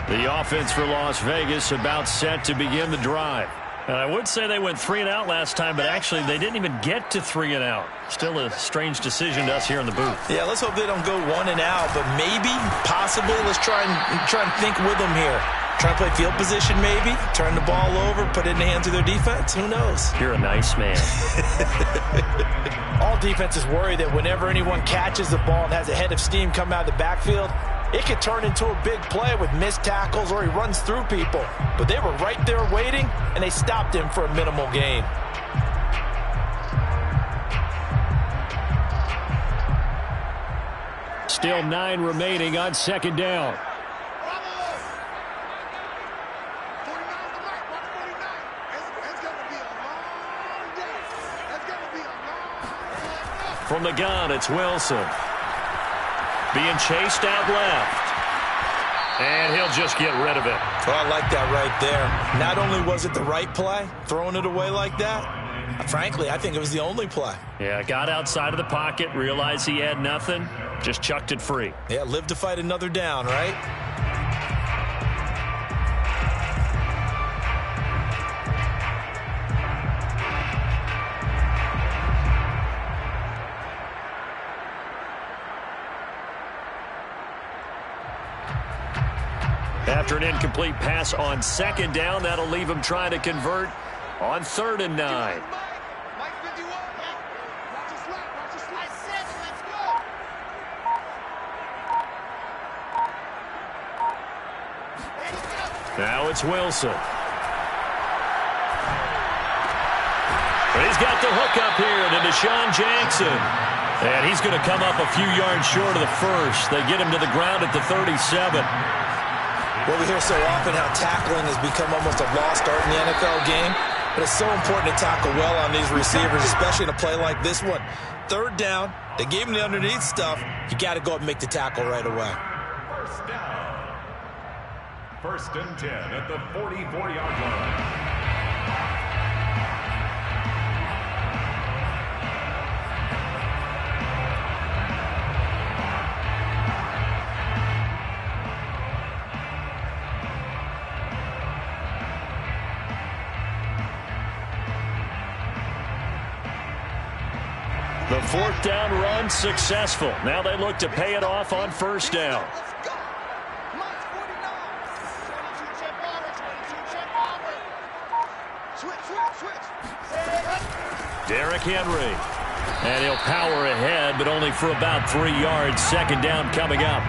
The offense for Las Vegas about set to begin the drive. And I would say they went 3 and out last time, but actually they didn't even get to 3 and out. Still a strange decision to us here in the booth. Yeah, let's hope they don't go 1 and out, but maybe, possibly, let's try and think with them here. Try to play field position maybe, turn the ball over, put it in the hands of their defense. Who knows? You're a nice man. All defenses worry that whenever anyone catches the ball and has a head of steam come out of the backfield, it could turn into a big play with missed tackles or he runs through people. But they were right there waiting, and they stopped him for a minimal gain. Still 9 remaining on second down. From the gun, it's Wilson. Being chased out left. And he'll just get rid of it. Oh, I like that right there. Not only was it the right play, throwing it away like that, frankly, I think it was the only play. Yeah, got outside of the pocket, realized he had nothing, just chucked it free. Yeah, live to fight another down, right? After an incomplete pass on second down, that'll leave him trying to convert on 3rd and 9. Now it's Wilson. He's got the hook up here to Deshaun Jackson. And he's going to come up a few yards short of the first. They get him to the ground at the 37. Well, we hear so often how tackling has become almost a lost art in the NFL game. But it's so important to tackle well on these receivers, especially in a play like this one. 3rd down, they gave him the underneath stuff. You got to go up and make the tackle right away. First down. 1st and 10 at the 44-yard line. The 4th down run successful. Now they look to pay it off on 1st down. Derrick Henry. And he'll power ahead, but only for about 3 yards. 2nd down coming up.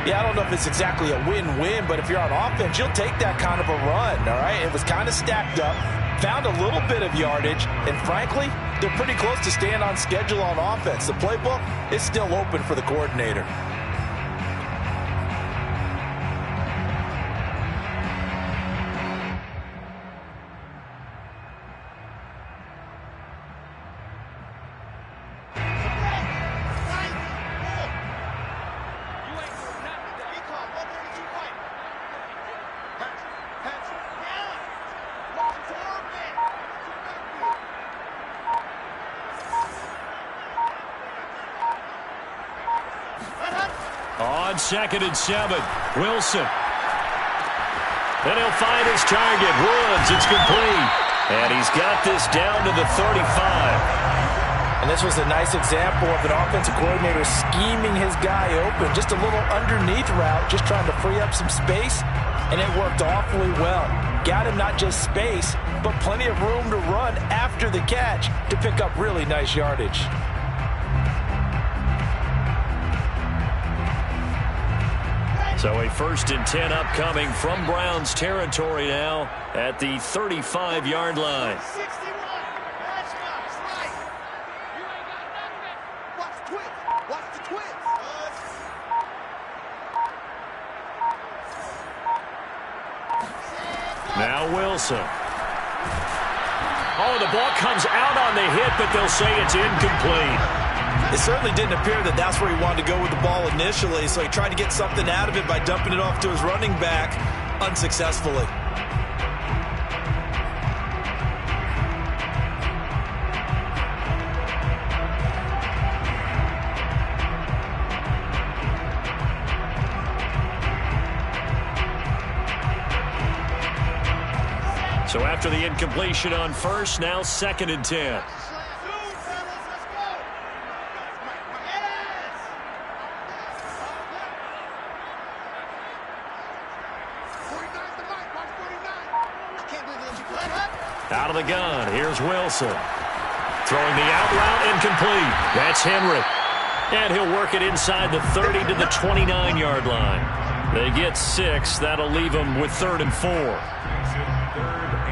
Yeah, I don't know if it's exactly a win-win, but if you're on offense, you'll take that kind of a run, all right? It was kind of stacked up, found a little bit of yardage, and frankly, they're pretty close to staying on schedule on offense. The playbook is still open for the coordinator. On 2nd and 7, Wilson. And he'll find his target, Woods. It's complete. And he's got this down to the 35. And this was a nice example of an offensive coordinator scheming his guy open. Just a little underneath route, just trying to free up some space. And it worked awfully well. Got him not just space, but plenty of room to run after the catch to pick up really nice yardage. So a 1st and 10 upcoming from Browns territory now at the 35-yard line. Now Wilson. Oh, the ball comes out on the hit, but they'll say it's incomplete. It certainly didn't appear that that's where he wanted to go with the ball initially, so he tried to get something out of it by dumping it off to his running back unsuccessfully. So after the incompletion on first, now 2nd and 10. Out of the gun, here's Wilson. Throwing the out route, incomplete. That's Henry. And he'll work it inside the 30 to the 29-yard line. They get 6. That'll leave them with 3rd and 4. 3rd and 4.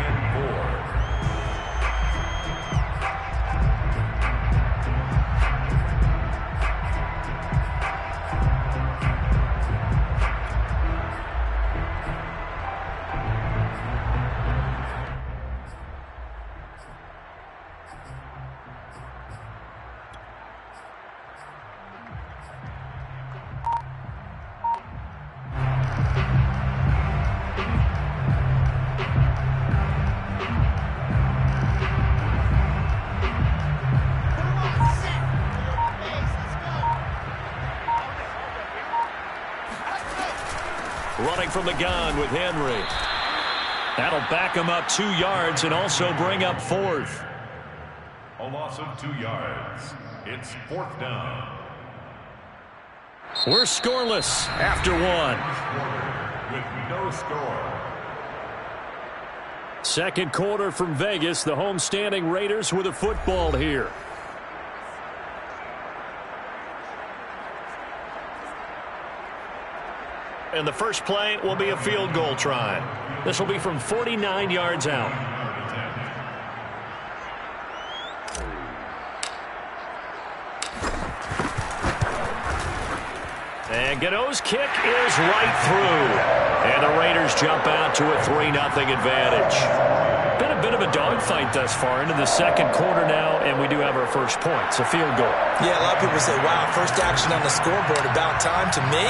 Running from the gun with Henry. That'll back him up 2 yards and also bring up 4th. A loss of 2 yards. It's 4th down. We're scoreless after 1. With no score. 2nd quarter from Vegas. The homestanding Raiders with a football here. And the first play will be a field goal try. This will be from 49 yards out. And Gano's kick is right through. And the Raiders jump out to a 3-0 advantage. Been a bit of a dogfight thus far into the 2nd quarter now, and we do have our first point. It's a field goal. Yeah, a lot of people say, wow, first action on the scoreboard, about time. To me,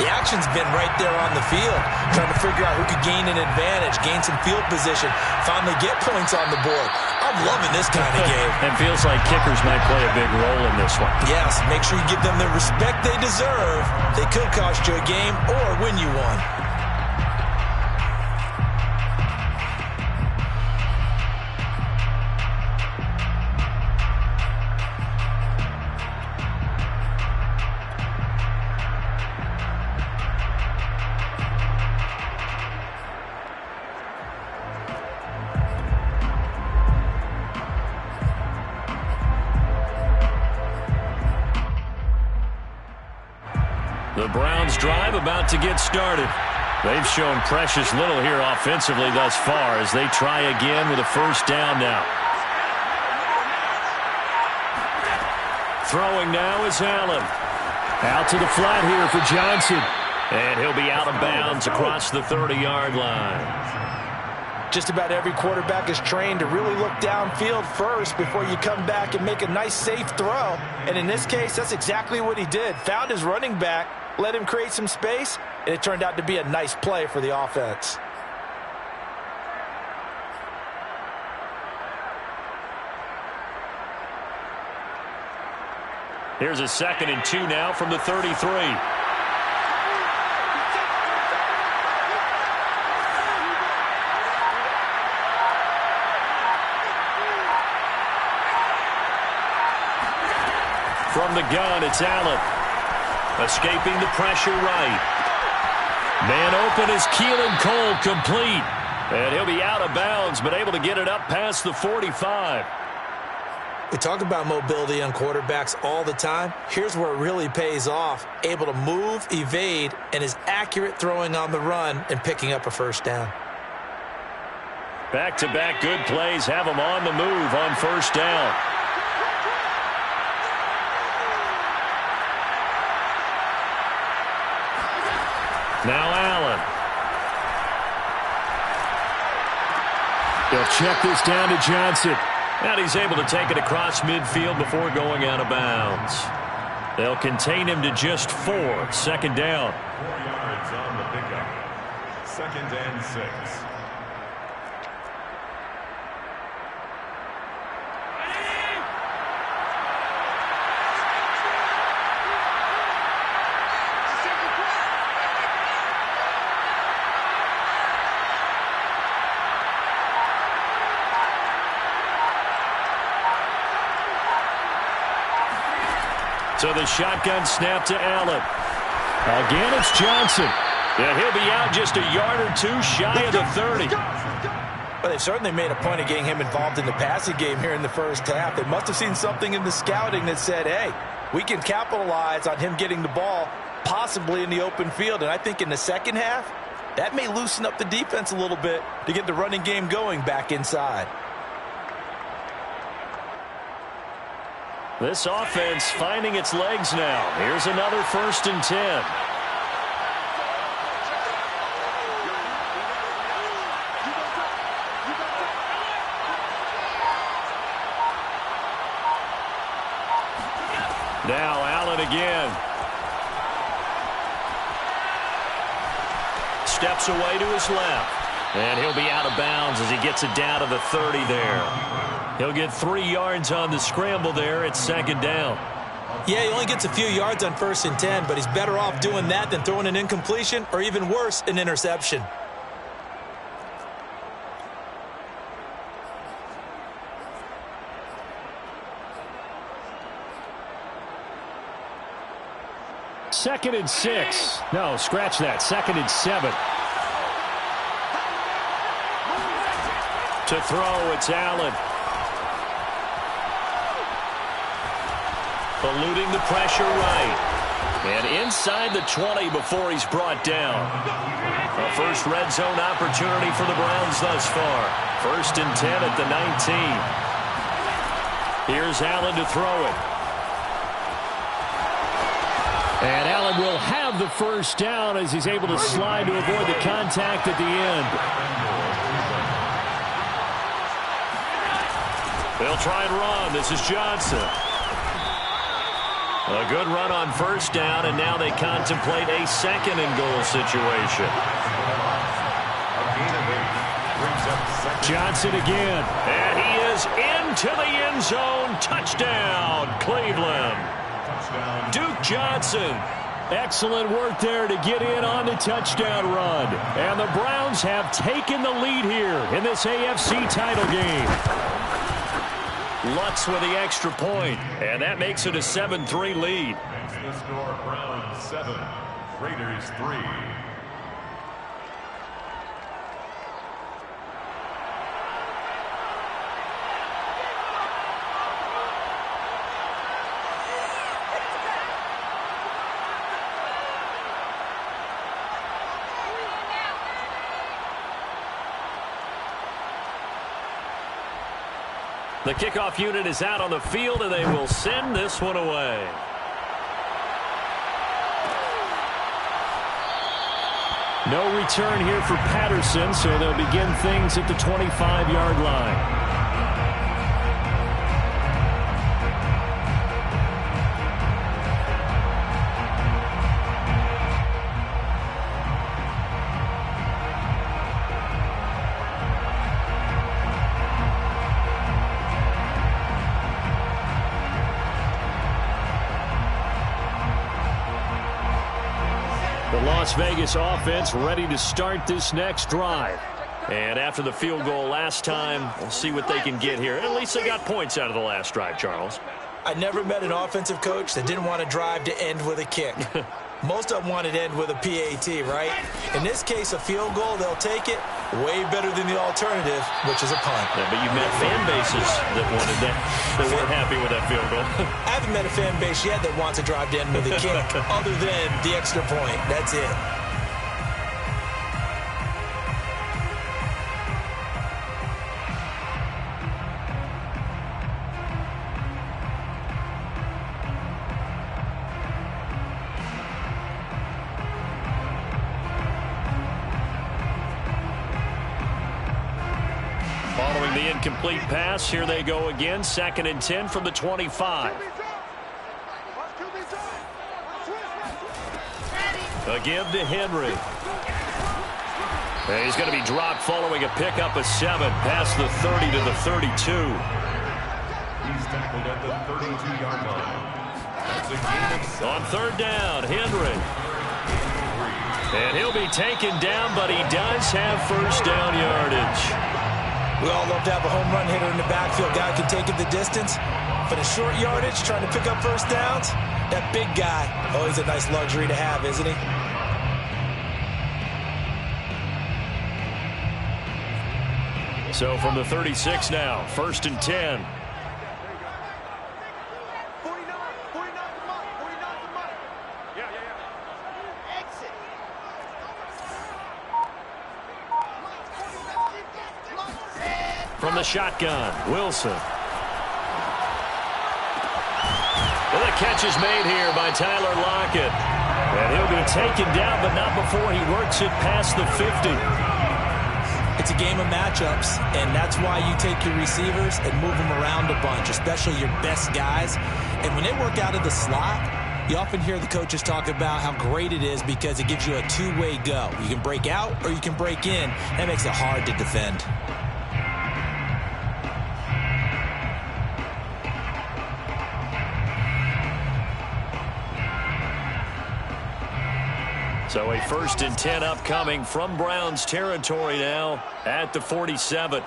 the action's been right there on the field, trying to figure out who could gain an advantage, gain some field position, finally get points on the board. I'm loving this kind of game. And feels like kickers might play a big role in this one. Yes, make sure you give them the respect they deserve. They could cost you a game or win you one. The Browns drive about to get started. They've shown precious little here offensively thus far as they try again with a first down now. Throwing now is Allen. Out to the flat here for Johnson. And he'll be out of bounds across the 30-yard line. Just about every quarterback is trained to really look downfield first before you come back and make a nice, safe throw. And in this case, that's exactly what he did. Found his running back, let him create some space, and it turned out to be a nice play for the offense. Here's a 2nd and 2 now from the 33. From the gun, it's Allen. Escaping the pressure right. Man open is Keelan Cole, complete. And he'll be out of bounds, but able to get it up past the 45. We talk about mobility on quarterbacks all the time. Here's where it really pays off. Able to move, evade, and is accurate throwing on the run and picking up a first down. Back-to-back good plays have him on the move on first down. Now Allen. They'll check this down to Johnson. And he's able to take it across midfield before going out of bounds. They'll contain him to just 4. 2nd down. 4 yards on the pickup. 2nd and 6. So the shotgun snap to Allen. Again, it's Johnson. And he'll be out just a yard or two shy of the 30. But they certainly made a point of getting him involved in the passing game here in the first half. They must have seen something in the scouting that said, hey, we can capitalize on him getting the ball possibly in the open field. And I think in the second half, that may loosen up the defense a little bit to get the running game going back inside. This offense finding its legs now. Here's another 1st and 10. Now Allen again. Steps away to his left. And he'll be out of bounds as he gets it down to the 30 there. He'll get 3 yards on the scramble there. It's 2nd down. Yeah, he only gets a few yards on 1st and 10, but he's better off doing that than throwing an incompletion or even worse, an interception. Second and 6. No, scratch that. 2nd and 7. To throw, it's Allen. Eluding the pressure right. And inside the 20 before he's brought down. A first red zone opportunity for the Browns thus far. 1st and 10 at the 19. Here's Allen to throw it. And Allen will have the first down as he's able to slide to avoid the contact at the end. They'll try and run. This is Johnson. A good run on 1st down, and now they contemplate a 2nd and goal situation. Johnson again. And he is into the end zone. Touchdown, Cleveland. Duke Johnson. Excellent work there to get in on the touchdown run. And the Browns have taken the lead here in this AFC title game. Lutz with the extra point, and that makes it a 7-3 lead. The score, Browns 7, Raiders 3. The kickoff unit is out on the field, and they will send this one away. No return here for Patterson, so they'll begin things at the 25-yard line. Las Vegas offense ready to start this next drive. And after the field goal last time, we'll see what they can get here. At least they got points out of the last drive, Charles. I never met an offensive coach that didn't want to drive to end with a kick. Most of them wanted to end with a PAT, right? In this case, a field goal, they'll take it. Way better than the alternative, which is a punt. Yeah, but you met fan bases that wanted that, that weren't happy with that field goal. I haven't met a fan base yet that wants to drive to end with a kick other than the extra point. That's it. Following the incomplete pass, here they go again. 2nd and 10 from the 25. A give to Henry. And he's going to be dropped following a pickup of 7 past the 30 to the 32. He's tackled at the 32-yard line. That's a gain of 7. On 3rd down, Henry. And he'll be taken down, but he does have first down yardage. We all love to have a home run hitter in the backfield. Guy can take it the distance. For the short yardage, trying to pick up first downs, that big guy, always a nice luxury to have, isn't he? So from the 36 now, 1st and 10. From the shotgun, Wilson. Well, the catch is made here by Tyler Lockett. And he'll be taken down, but not before he works it past the 50. It's a game of matchups, and that's why you take your receivers and move them around a bunch, especially your best guys. And when they work out of the slot, you often hear the coaches talk about how great it is because it gives you a two-way go. You can break out or you can break in. That makes it hard to defend. So a 1st and 10 upcoming from Browns territory now at the 47.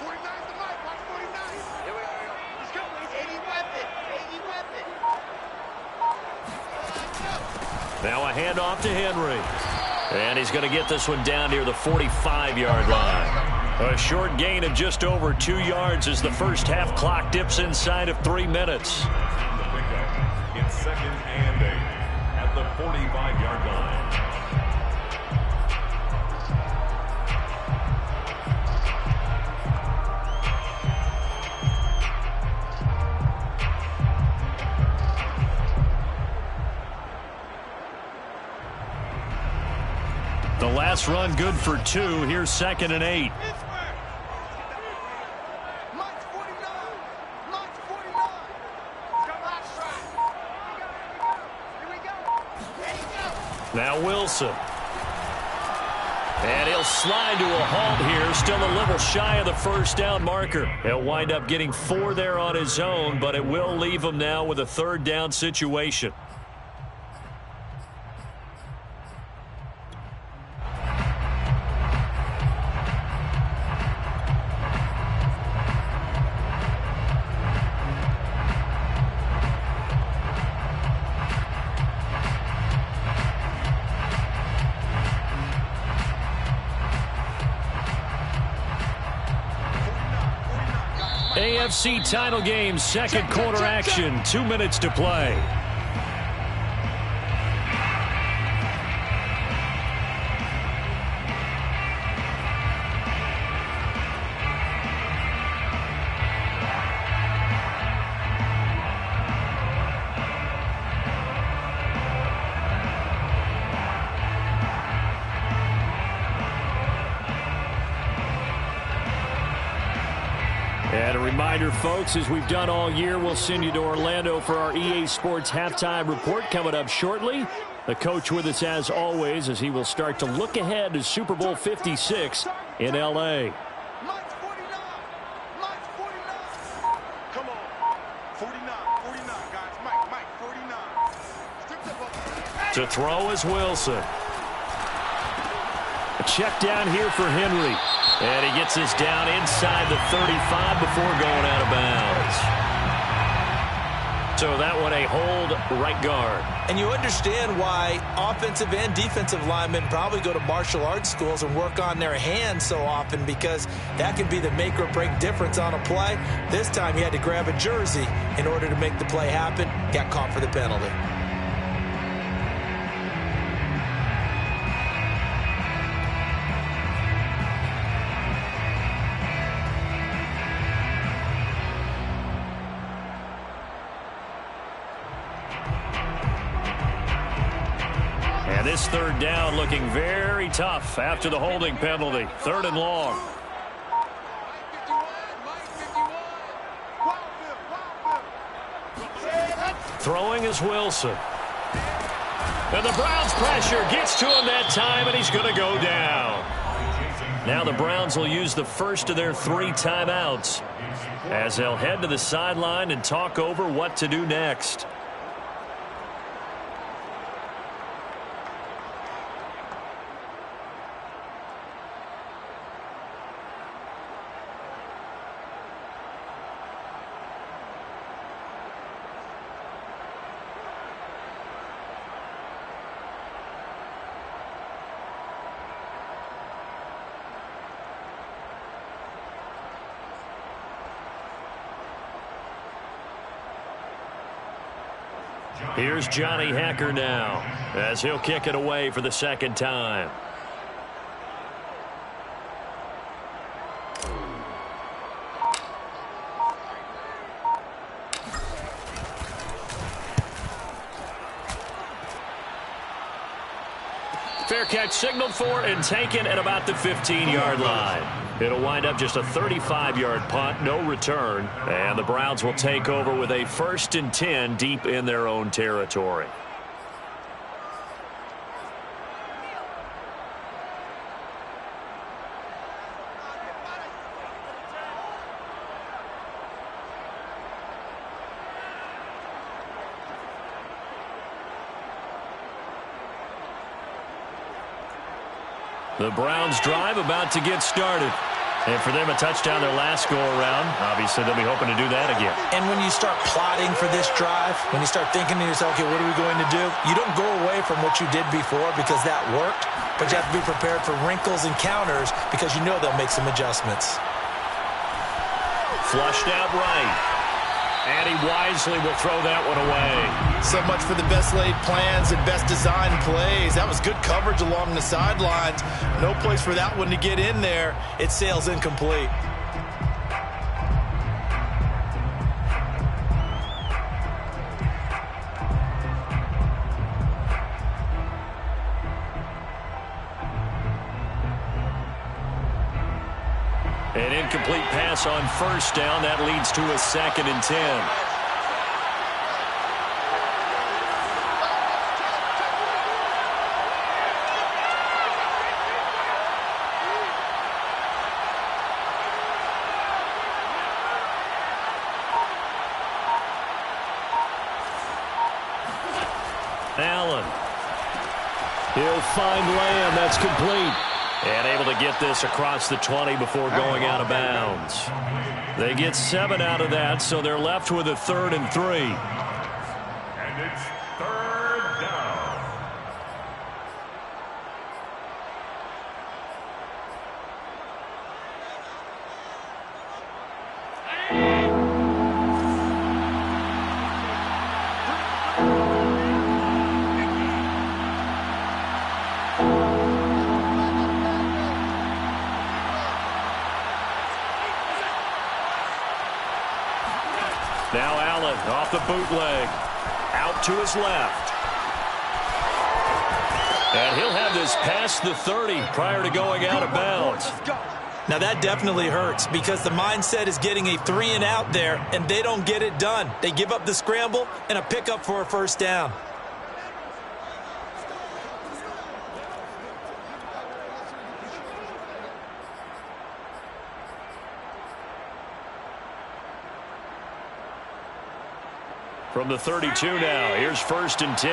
Now a handoff to Henry. And he's going to get this one down near the 45-yard line. A short gain of just over 2 yards as the first half clock dips inside of 3 minutes. The pickup. It's 2nd and 8 at the 45-yard line. The last run good for 2. Here's 2nd and 8. Now Wilson. And he'll slide to a halt here. Still a little shy of the first down marker. He'll wind up getting 4 there on his own, but it will leave him now with a 3rd down situation. AFC title game, 2nd quarter action, 2 minutes to play. And a reminder, folks, as we've done all year, we'll send you to Orlando for our EA Sports halftime report coming up shortly. The coach with us as always as he will start to look ahead to Super Bowl 56 in L.A. Come on. 49, guys. Mike, 49. To throw is Wilson. A check down here for Henry. And he gets this down inside the 35 before going out of bounds. So that one a hold right guard. And you understand why offensive and defensive linemen probably go to martial arts schools and work on their hands so often, because that can be the make or break difference on a play. This time he had to grab a jersey in order to make the play happen. Got caught for the penalty. And this 3rd down looking very tough after the holding penalty. 3rd and long. Throwing is Wilson. And the Browns pressure gets to him that time, and he's going to go down. Now the Browns will use the first of their 3 timeouts as they'll head to the sideline and talk over what to do next. Here's Johnny Hacker now as he'll kick it away for the second time. Fair catch signaled for and taken at about the 15-yard line. It'll wind up just a 35-yard punt, no return, and the Browns will take over with a 1st and 10 deep in their own territory. The Browns drive about to get started. And for them, a touchdown their last go-around. Obviously, they'll be hoping to do that again. And when you start plotting for this drive, when you start thinking to yourself, okay, what are we going to do? You don't go away from what you did before because that worked, but you have to be prepared for wrinkles and counters because you know they'll make some adjustments. Flushed out right. And he wisely will throw that one away. So much for the best laid plans and best designed plays. That was good coverage along the sidelines. No place for that one to get in there. It sails incomplete. An incomplete pass on 1st down. That leads to a 2nd and 10. Allen. He'll find Lamb. That's complete. And able to get this across the 20 before going out of bounds. They get 7 out of that, so they're left with a 3rd and 3. And it's 3rd down. Now Allen off the bootleg. Out to his left. And he'll have this past the 30 prior to going out of bounds. Now that definitely hurts because the mindset is getting a 3 and out there, and they don't get it done. They give up the scramble and a pickup for a 1st down. From the 32 now, here's 1st and 10.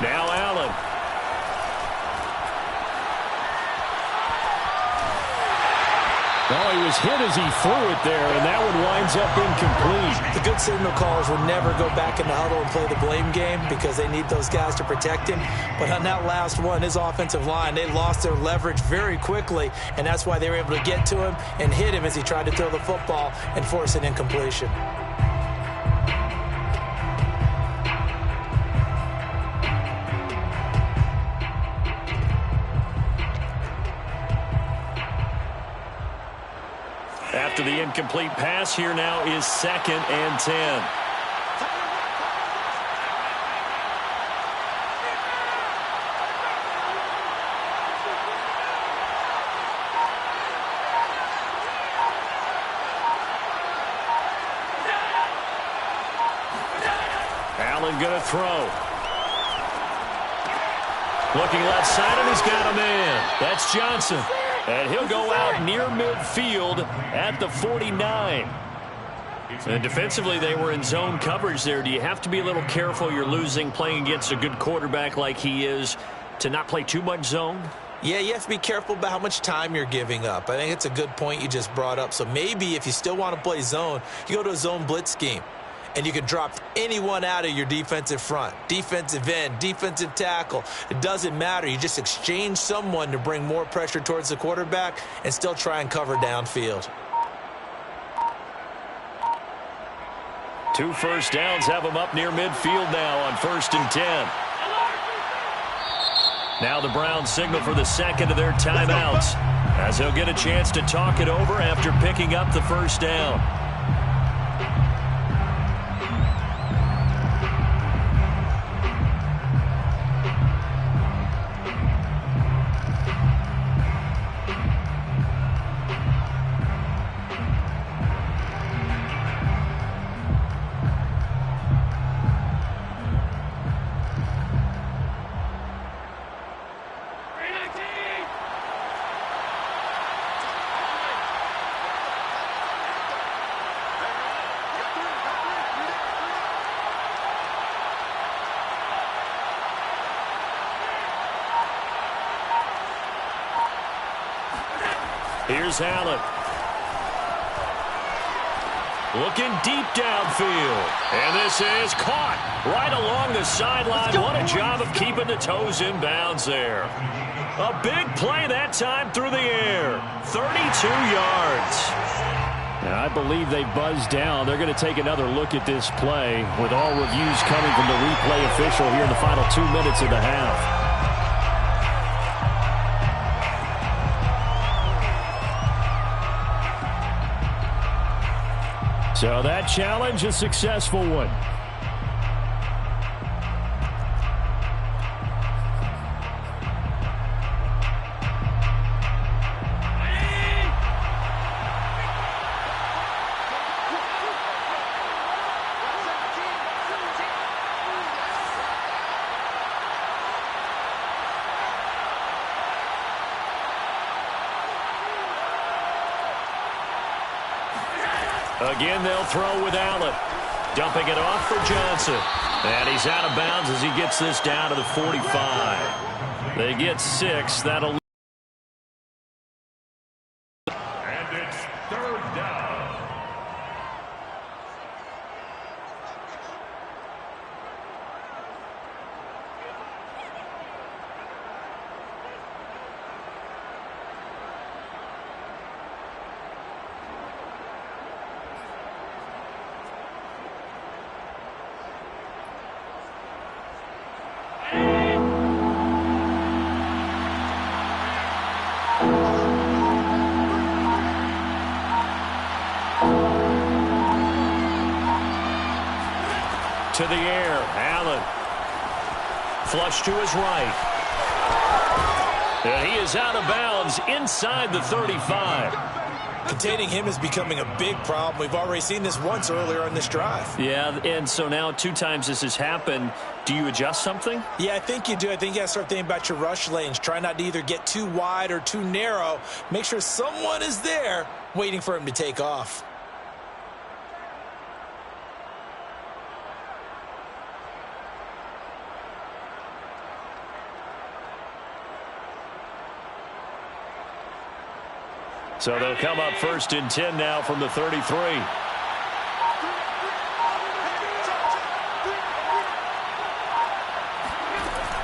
Now Allen. Oh, he was hit as he threw it there, and that one winds up incomplete. The good signal callers will never go back in the huddle and play the blame game because they need those guys to protect him. But on that last one, his offensive line, they lost their leverage very quickly, and that's why they were able to get to him and hit him as he tried to throw the football and force an incompletion. After the incomplete pass, here now is 2nd and 10. Allen going to throw. Looking left side, and he's got a man. That's Johnson. And he'll go out near midfield at the 49. And defensively, they were in zone coverage there. Do you have to be a little careful? You're losing playing against a good quarterback like he is to not play too much zone? Yeah, you have to be careful about how much time you're giving up. I think it's a good point you just brought up. So maybe if you still want to play zone, you go to a zone blitz scheme. and you can drop anyone out of your defensive front. Defensive end, defensive tackle. It doesn't matter. You just exchange someone to bring more pressure towards the quarterback and still try and cover downfield. 2 first downs have them up near midfield now on 1st and 10. Now the Browns signal for the second of their timeouts, as they'll get a chance to talk it over after picking up the first down. Here's Allen. Looking deep downfield. And this is caught right along the sideline. What a job of keeping the toes in bounds there. A big play that time through the air. 32 yards. Now, I believe they buzzed down. They're going to take another look at this play with all reviews coming from the replay official here in the final 2 minutes of the half. So that challenge, a successful one. Again, they'll throw with Allen. Dumping it off for Johnson. And he's out of bounds as he gets this down to the 45. They get 6. That'll... And it's 3rd down. To the air, Allen. Flush to his right. And he is out of bounds inside the 35. Containing him is becoming a big problem. We've already seen this once earlier on this drive. Yeah, and so now 2 times this has happened. Do you adjust something? Yeah, I think you do. I think you got to start thinking about your rush lanes. Try not to either get too wide or too narrow. Make sure someone is there waiting for him to take off. So they'll come up 1st and 10 now from the 33.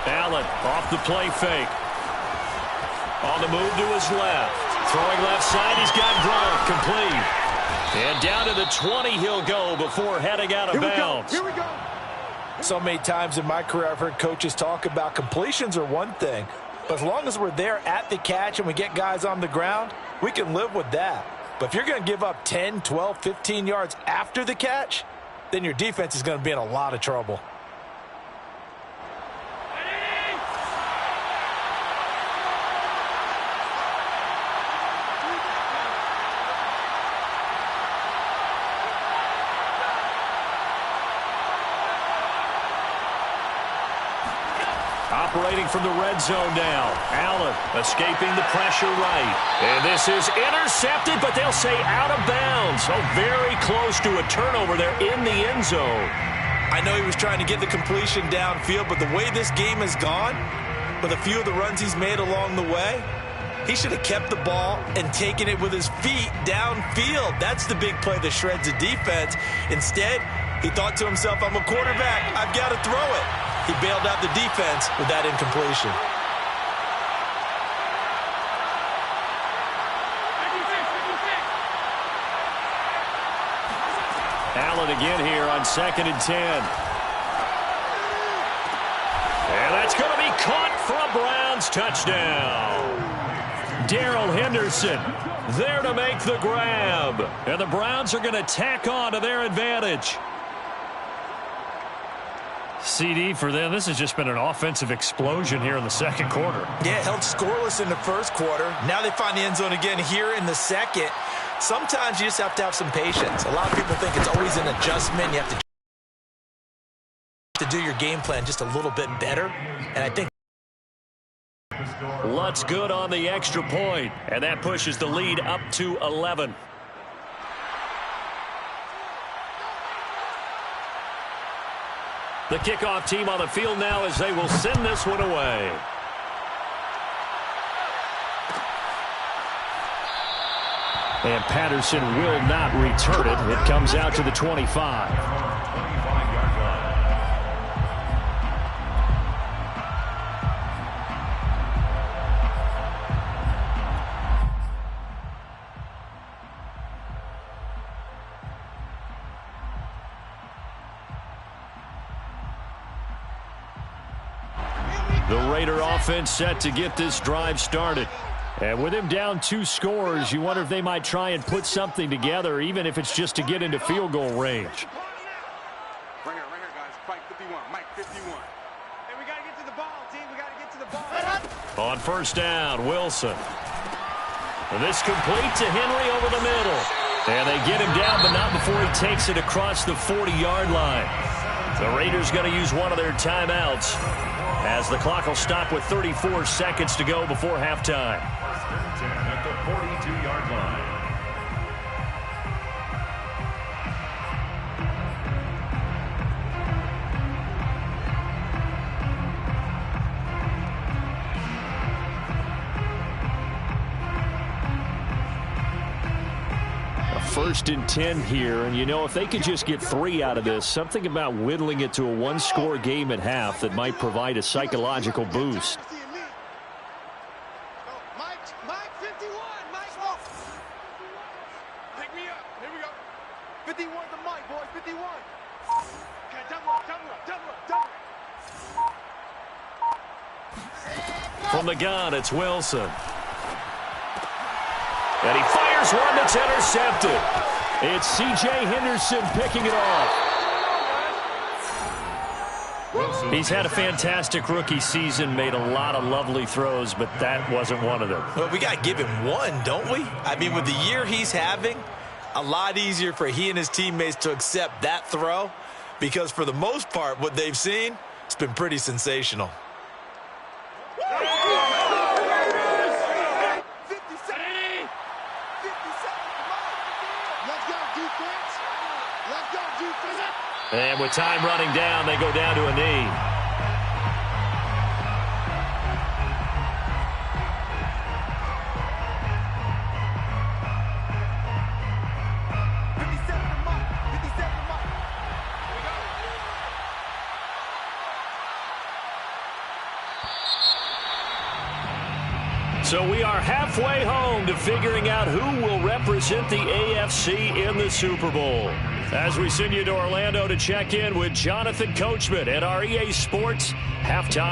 Allen off the play fake. On the move to his left. Throwing left side, he's got Gronk complete. And down to the 20 he'll go before heading out of bounds. Here we go. So many times in my career I've heard coaches talk about completions are one thing. But as long as we're there at the catch and we get guys on the ground, we can live with that. But if you're going to give up 10, 12, 15 yards after the catch, then your defense is going to be in a lot of trouble. Operating from the red zone now. Allen escaping the pressure right. And this is intercepted, but they'll say out of bounds. So very close to a turnover there in the end zone. I know he was trying to get the completion downfield, but the way this game has gone, with a few of the runs he's made along the way, he should have kept the ball and taken it with his feet downfield. That's the big play that shreds the defense. Instead, He thought to himself, I'm a quarterback. I've got to throw it. He bailed out the defense with that incompletion. Allen again here on 2nd and 10. And that's going to be caught for a Browns touchdown. Darrell Henderson there to make the grab. And the Browns are going to tack on to their advantage. CD for them. This has just been an offensive explosion here in the second quarter. Yeah, held scoreless in the first quarter. Now they find the end zone again here in the second. Sometimes you just have to have some patience. A lot of people think it's always an adjustment. You have to do your game plan just a little bit better. And I think Lutt's good on the extra point, and that pushes the lead up to 11. The kickoff team on the field now as they will send this one away. And Patterson will not return it. It comes out to the 25. The Raider offense set to get this drive started. And with him down 2 scores, you wonder if they might try and put something together, even if it's just to get into field goal range. Right here, guys. Fight 51. Mike 51. Hey, we got to get to the ball, team. We got to get to the ball. On first down, Wilson. And this complete to Henry over the middle. And they get him down, but not before he takes it across the 40-yard line. The Raiders going to use one of their timeouts, as the clock will stop with 34 seconds to go before halftime. First and 10 at the 42-yard line. First and 10 here, and you know, if they could just get 3 out of this, something about whittling it to a 1-score game at half that might provide a psychological boost. Mike 51. Mike, pick me up. Here we go. 51 to Mike, boys. 51. Okay, double up. From the gun, it's Wilson. And he fires one that's intercepted. It's C.J. Henderson picking it off. He's had a fantastic rookie season, made a lot of lovely throws, but that wasn't one of them. Well, we got to give him one, don't we? I mean, with the year he's having, a lot easier for he and his teammates to accept that throw, because for the most part, what they've seen, it's been pretty sensational. And with time running down, they go down to a knee. So we are halfway home to figuring out who will represent the AFC in the Super Bowl. As we send you to Orlando to check in with Jonathan Coachman at our EA Sports halftime.